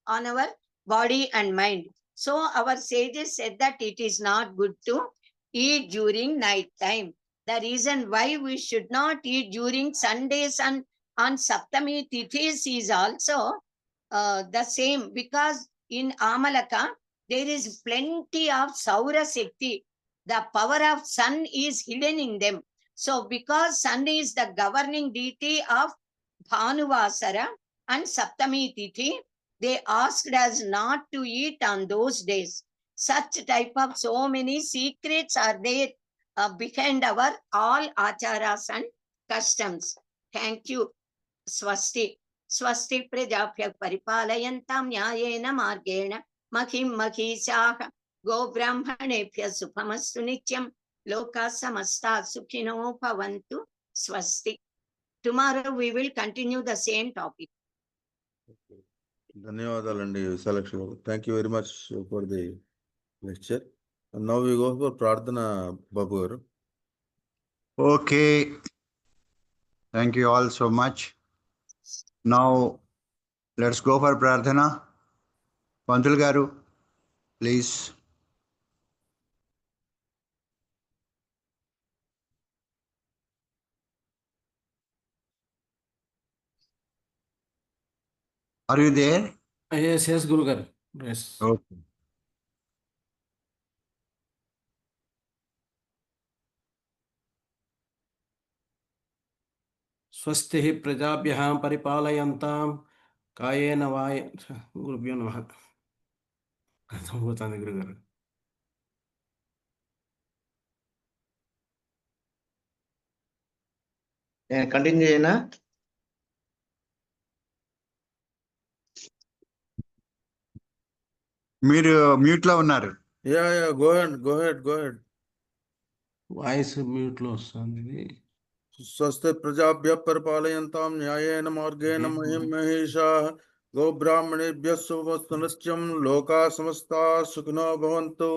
on our body and mind. So our sages said that it is not good to eat during night time. The reason why we should not eat during Sundays and on Saptami Tithis is also the same, because in Amalaka there is plenty of Saura Shakti. The power of sun is hidden in them. So because sun is the governing deity of Bhanuvasara and Saptami Tithi, they asked us not to eat on those days. Such type of so many secrets are there behind our all acharas and customs. Thank you. Swasti. Swasti prajabhya paripalayantam nyayena margena mahim mahishaha go brahmanebhya suphamastu nityam loka samasta sukhino bhavantu. Swasti. Tomorrow we will continue the same topic. ధన్యవాదాలండి విశాలక్షి గారు. Thank you very much for the lecture. Now we go for Prarthana Babu గారు. Okay. Thank you all so much. Now, let's go for Prarthana. Pantul Garu, please. Are you there? Yes, yes, Guru Garu. Yes. Okay. स्वस्ति प्रजाभ्यः परिपालयन्तां कायेन वाय गुरुभ्यो नमः. అర్థమవుతుంది గురుగారు. నేను continue చేయనా? మీరు మ్యూట్ లో ఉన్నారు. Yeah go head. Voice mute లో వస్తుంది. స్వస్తి ప్రజాభ్యః పరిపాలయంతాం న్యాయేన మార్గేణ మహిం మహేషాః గోబ్రాహ్మణేభ్యः శుభమస్తు నిత్యం లోకాः సమస్తాः సుఖినో భవంతు.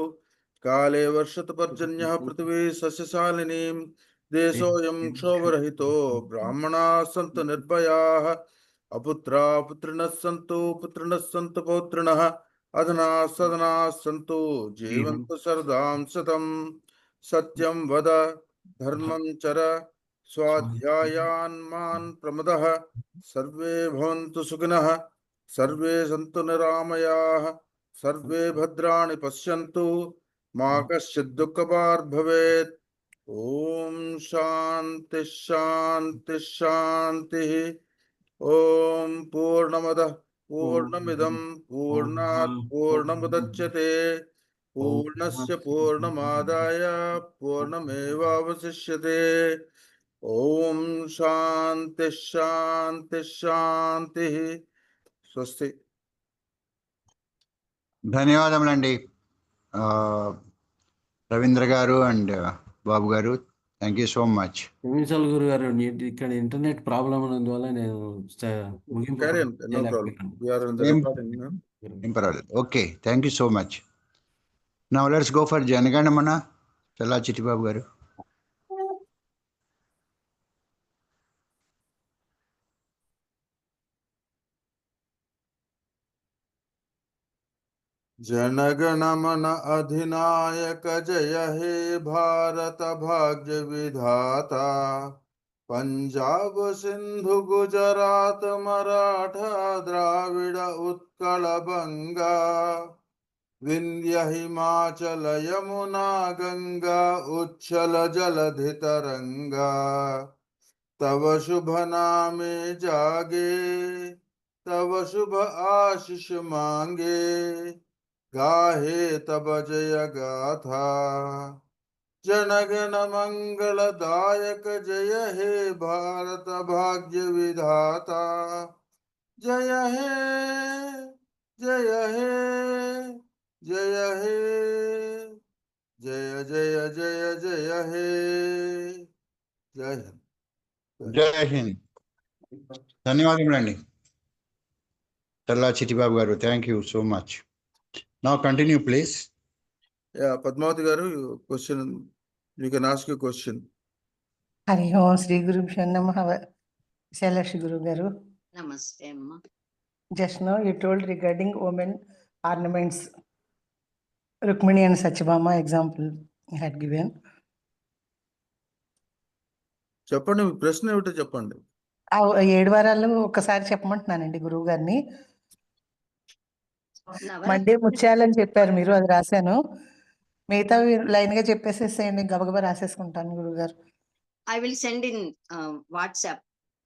కాలే వర్షతు పర్జన్యः పృథివీ సస్యశాలినీం దేశోऽयं క్షోభరహితో బ్రాహ్మణాः సంతు నిర్భయాः అపుత్రాः పుత్రిణः సంతు పౌత్రిణः అధనా సదనాः సంతు జీవంతు శరదాం శతం. సత్యం వద ధర్మం చర స్వాధ్యాయాన్మాన్ ప్రమదః. సర్వే భవంతు సుఖినః సర్వే సంతు నిరామయాః సర్వే భద్రాణి పశ్యంతు మా కశ్చిద్ దుఃఖభాగ్ భవేత్. ఓం శాంతి శాంతి శాంతి. ఓం పూర్ణమదః పూర్ణమిదం పూర్ణాత్ పూర్ణముదచ్యతే పూర్ణస్య పూర్ణమాదాయ పూర్ణమేవావశిష్యతే. ఓం శాంతి శాంతి శాంతి. స్వస్తి. ధన్యవాదములండి రవీంద్ర గారు అండ్ బాబు గారు. Thank you so much. నిమిషాలు గురువు గారు ఇక్కడ ఇంటర్నెట్ ప్రాబ్లం ఉన్నందువల్ల నేను ముగింపు Carry on, no problem. చేయలేకపోయాను. We are on the Same. recording. No? Imperative. Okay, thank you so much. Now let's go for Janaganamana. Challa Chittibabu garu. जनगण मन अधिनायक जय हे भारत भाग्य विधाता पंजाब सिंधु गुजरात मराठा द्राविड़ उत्कल बंगा विंध्य हिमाचल यमुना गंगा उच्छल जलधि तरंगा तव शुभ नामे जागे तव शुभ आशीष मांगे गाहे तब जय गाथा जनगण मंगलदायक जय हे भारत भाग्य विधाता जय हे जय हे जय हे जय जय जय जय हे जय हिंद. Jai Hind. ధన్యవాదములండి చల్లా చిట్టిబాబు గారు. Thank you so much. Now continue, please. Yeah, Padmavati garu, question. You can ask your question. Hari Om Sri Guru Namaha Visalakshi Guru Garu. Namaste, Amma. Just now you told regarding women ornaments. Rukmini and Satyabhama example you had given. చెప్పండి మీ ప్రశ్న ఏమిటో చెప్పండి. ఆ 7 వారాలు ఒక్కసారి చెప్పమంటున్నానండి గురువు గారిని. Monday ముత్యాలని చెప్పారు మీరు, అది రాశాను. మిగతా లైన్ గా చెప్పేసేసేయండి, గబగబా రాసేసుకుంటాను గురువు గారు. I will send in WhatsApp.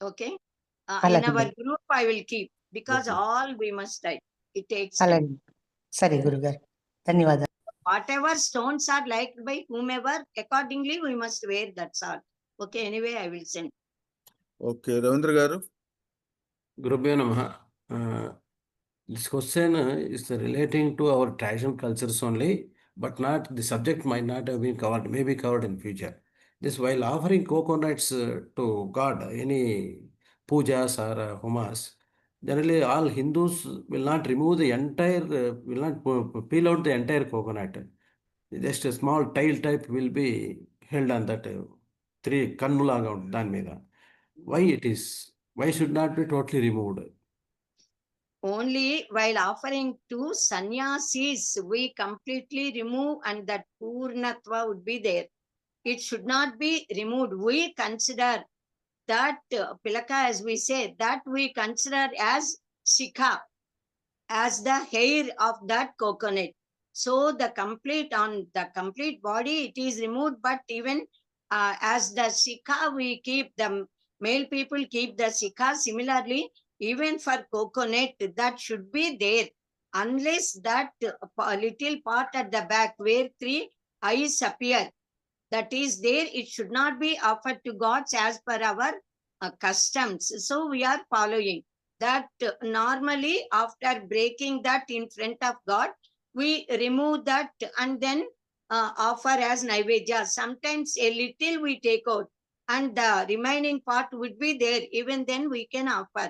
Okay. In అలాగే. our group, I will keep because Okay. all we must type. It takes time. అలాగే సరే గురువు గారు, ధన్యవాదాలు. Whatever stones are liked by whomever, accordingly we must wear that salt. Okay. Anyway, I will send. Okay Ravindra గారు. Gurubhyo Namaha. This question is relating to our traditional cultures only, but not the subject might not have been covered, may be covered in future. This while offering coconuts to God, any pujas or homas, generally all Hindus will not remove the entire, will not peel out the entire coconut. Just a small tail type will be held on that 3 kannulaga dan meeda. Why it is? Why should not be totally removed? Only while offering to sannyasis, we completely remove and that purnatva would be there. It should not be removed. We consider that pilaka, as we say, that we consider as shikha, as the hair of that coconut. So the complete on the complete body, it is removed, but even as the shikha, we keep the male people keep the shikha. Similarly, even for coconut, that should be there, unless that little part at the back where 3 eyes appear, that is there, it should not be offered to gods as per our customs. So we are following that. Normally, after breaking that in front of God, we remove that and then offer as naivedya. Sometimes a little we take out and the remaining part would be there. Even then we can offer.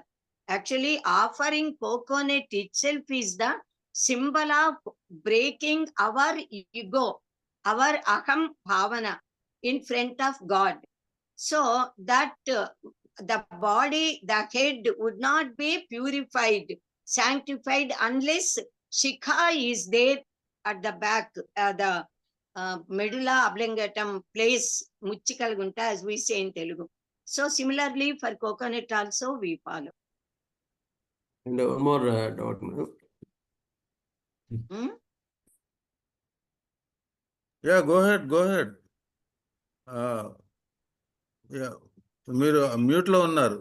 Actually, offering coconut itself is the symbol of breaking our ego, our aham bhavana in front of God. So that the body, the head would not be purified, sanctified unless shikha is there at the back, the medulla oblongatum place, muchikalagunta, as we say in Telugu. So similarly for coconut also we follow. And one more doubt. Yeah, go ahead, go ahead. Yeah, మీరు mute లో ఉన్నారు.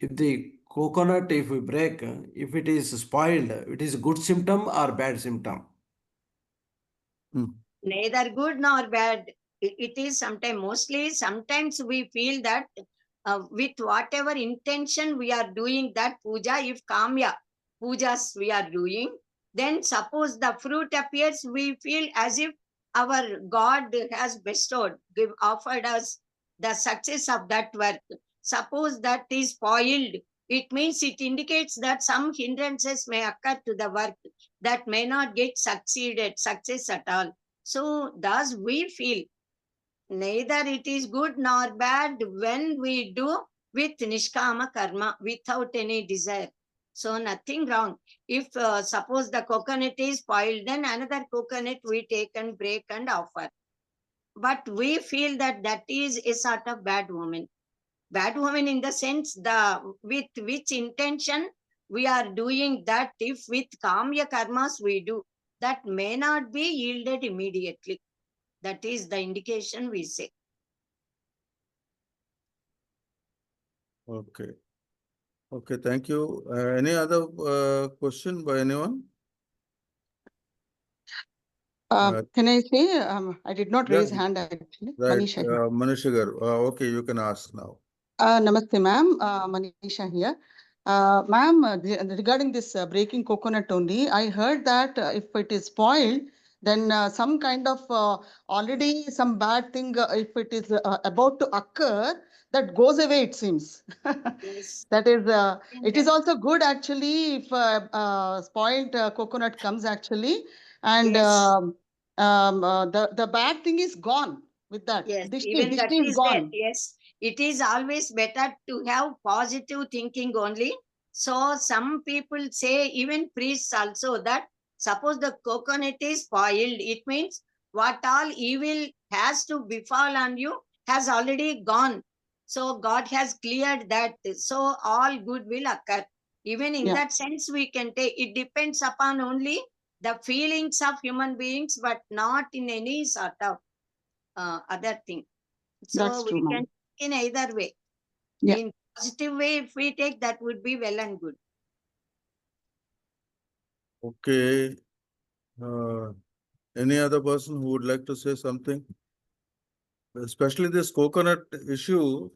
If the coconut, if we break, if it is spoiled, it is a good symptom or bad symptom? Neither good nor bad. It is sometimes, mostly sometimes we feel that with whatever intention we are doing that puja, if kamya pujas we are doing, then suppose the fruit appears, we feel as if our God has bestowed, offered us the success of that work. Suppose that is spoiled, it means it indicates that some hindrances may occur to the work that may not get success at all. So thus we feel neither it is good nor bad when we do with nishkama karma, without any desire. So nothing wrong. If suppose the coconut is spoiled, then another coconut we take and break and offer. But we feel that that is a sort of bad woman. Bad woman in the sense with which intention we are doing that. If with kamya karmas we do, that may not be yielded immediately. That is the indication we say. Okay. Okay, thank you. Any other question by anyone? Can I say, I did not raise Yeah. hand actually. Right, Manisha here. Manisha Gar. Okay, you can ask now. Namaste, ma'am. Manisha here. Ma'am, regarding this breaking coconut only, I heard that if it is spoiled, then some kind of already some bad thing, if it is about to occur, that goes away, it seems. Yes. That is, it is also good actually if spoiled coconut comes actually, and Yes. the bad thing is gone with that. Yes, Dishti even that is is there. gone. Yes, it is always better to have positive thinking only. So some people say, even priests also, that suppose the coconut is spoiled, it means what all evil has to befall on you has already gone. So God has cleared that. So all good will occur. Even in Yeah. that sense, we can take it depends upon only the feelings of human beings, but not in any sort of other thing. So That's true, we ma'am. can in either way. Yeah. In positive way, if we take, that would be well and good. Okay. Any other person who would like to say something? Especially this coconut issue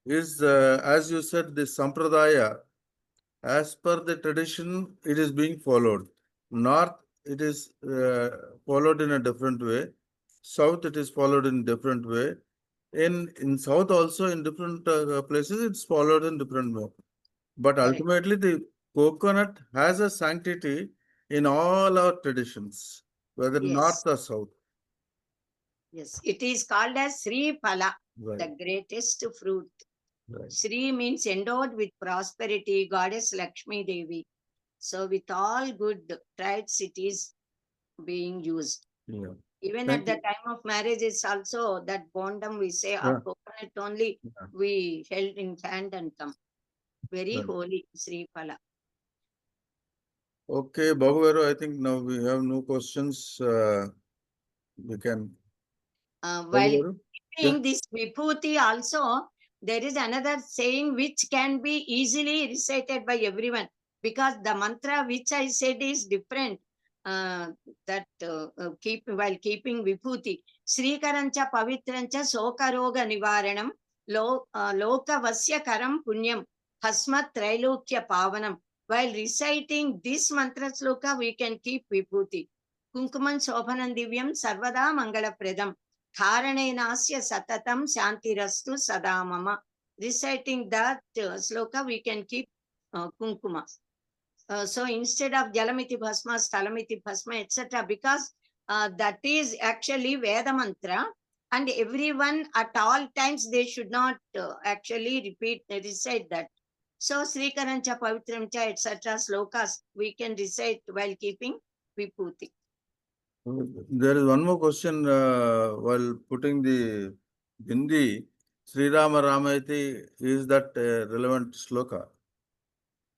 is, as you said, this sampradaya, as per the tradition, it is being followed. North, it is followed in a different way. South, it is followed in different way. In South also, in different places, it's followed in different way. But Correct. ultimately, the coconut has a sanctity in all our traditions, whether Yes. north or south. Yes, it is called as Sri Phala, Right. the greatest fruit. Right. Sri means endowed with prosperity, goddess Lakshmi Devi. So with all good traits, it is being used. Yeah. Even Thank at the you. time of marriage, it's also that bondam we say Yeah. of coconut only Yeah. we held in hand and come. Very Right. holy Sri Phala. Okay, Bahuveru, I think now we have no questions. We can. While Bahuveru? keeping this vibhuti also, there is another saying which can be easily recited by everyone, because the mantra which I said is different. While keeping vibhuti, Srikarancha Pavitrancha Sokaroga Nivaranam Loka Vasya Karam Punyam Hasmat Trailokya Pavanam. While reciting this mantra sloka, we can keep vibhuti. Kunkuman Shobhanam Divyam Sarvada Mangala Predam. Dharanenasya Satatam Shantirastu Sadamama. Reciting that sloka, we can keep kunkuma. So instead of Jalamiti Bhasma, Stalamiti Bhasma, etc., because that is actually Veda mantra, and everyone at all times they should not actually recite that. So Srikarancha, Pavitramcha, etc., slokas we can recite while keeping vibhuti. There is one more question while putting the Hindi. Sri Rama Ramayati, is that a relevant sloka?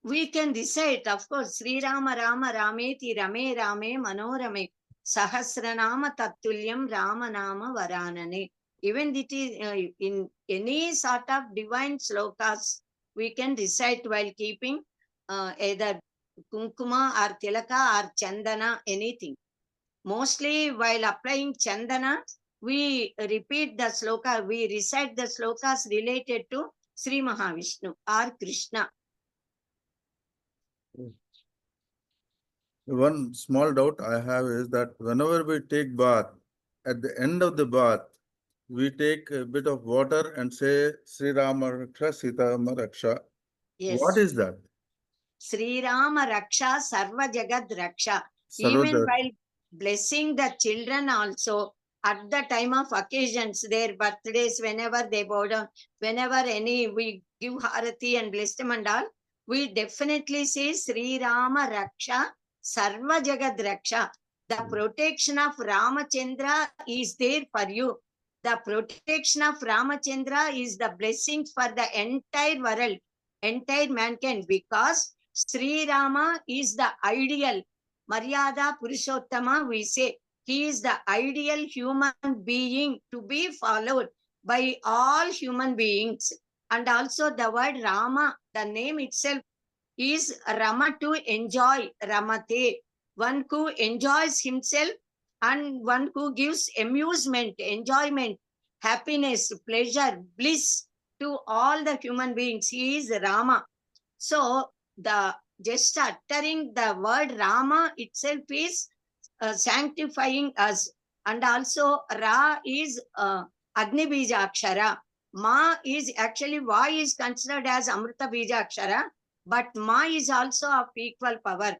We can recite, of course, Sri Rama Rama Rameti Rame Rame Manorame Sahasranama Tatulyam Rama Nama Varanane. Even it is in any sort of divine slokas, we can recite while keeping either kunkuma or tilaka or chandana, anything. Mostly while applying chandana, we repeat the sloka, we recite the slokas related to Sri Mahavishnu or Krishna. One small doubt I have is that whenever we take bath, at the end of the bath, we take a bit of water and say Sri Rama Raksha, Sita Raksha. Yes. What is that? Sri Rama Raksha, Sarva Jagad Raksha. Sarva Even Jagad. while blessing the children also, at the time of occasions, their birthdays, whenever they bow down, whenever we give Harati and bless them and all, we definitely say Sri Rama Raksha, Sarva Jagad Raksha. The protection of Ramachandra is there for you. The protection of Ramachandra is the blessing for the entire world, entire mankind, because Sri Rama is the ideal. Maryada Purushottama, we say, he is the ideal human being to be followed by all human beings. And also the word Rama, the name itself is Rama, to enjoy, Ramate, one who enjoys himself and one who gives amusement, enjoyment, happiness, pleasure, bliss to all the human beings. He is Rama. So the just uttering the word Rama itself is sanctifying us. And also Ra is Agni Bija Akshara. Ma is actually, Va is considered as Amrita Bija Akshara, but Ma is also of equal power.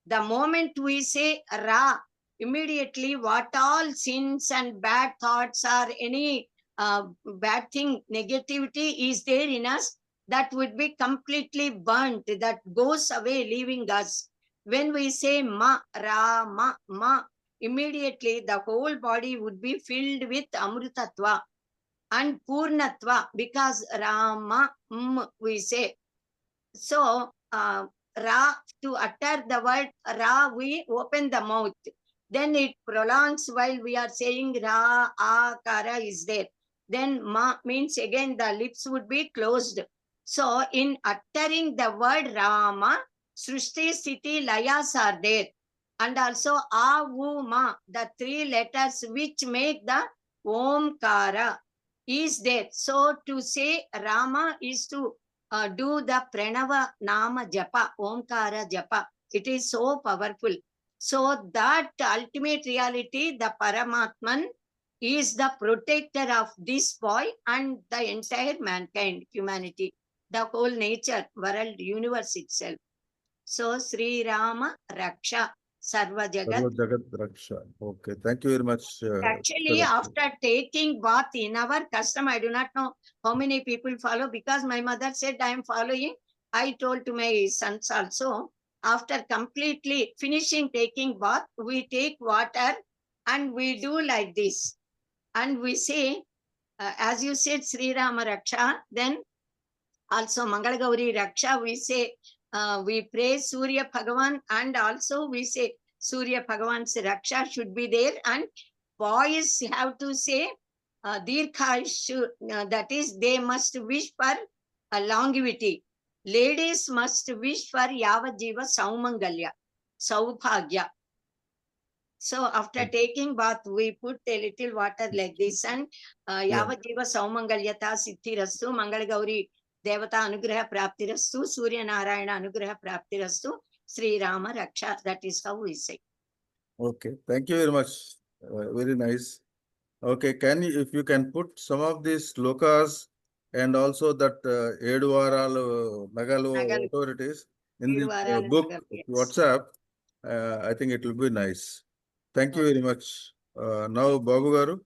The moment we say Ra, immediately what all sins and bad thoughts or any bad thing, negativity is there in us, that would be completely burnt, that goes away, leaving us. When we say Ma, Ra, Ma, immediately the whole body would be filled with Amrutatva and Purnatva, because Rama, we say. So, Ra, to utter the word Ra, we open the mouth. Then it prolongs while we are saying Ra, Kara is there. Then Ma means again the lips would be closed. So, in uttering the word Rama, Srushti, Sthiti, Layas are there. And also A, U, Ma, the three letters which make the Omkara is there. So, to say Rama is to do the Pranava Nama Japa, Omkara Japa. It is so powerful. So that ultimate reality, the Paramatman, is the protector of this boy and the entire mankind, humanity, the whole nature, world, universe itself. So Sri Rama Raksha, Sarva Jagat. Sarva Jagat Raksha. Okay, thank you very much. Actually, Visalakshi. after taking bath in our custom, I do not know how many people follow, because my mother said I am following. I told to my sons also, after completely finishing taking bath, we take water and we do like this. And we say, as you said, Sri Rama Raksha, then also Mangal Gauri Raksha, we say, we pray Surya Bhagavan, and also we say Surya Bhagavan's Raksha should be there. And boys have to say Dirghayushu, that is, they must wish for longevity. Ladies must wish for Yavajiva Saumangalya, Saubhagya. So after taking bath, we put a little water like this, and Yavajiva Saumangalyata Siddhirastu, Mangal Gauri Devata Anugraha Praptirastu, Surya Narayana Anugraha Praptirastu, Sri Rama Raksha. That is how we say. Okay, thank you very much. Very nice. Okay, if you can put some of these slokas and also that Eduvaralu, Nagalu, Nagalu. whatever it is, in the Eduvaralu, book, Nagalu, yes. WhatsApp, I think it will be nice. Thank you very much. Now, Babu Garu.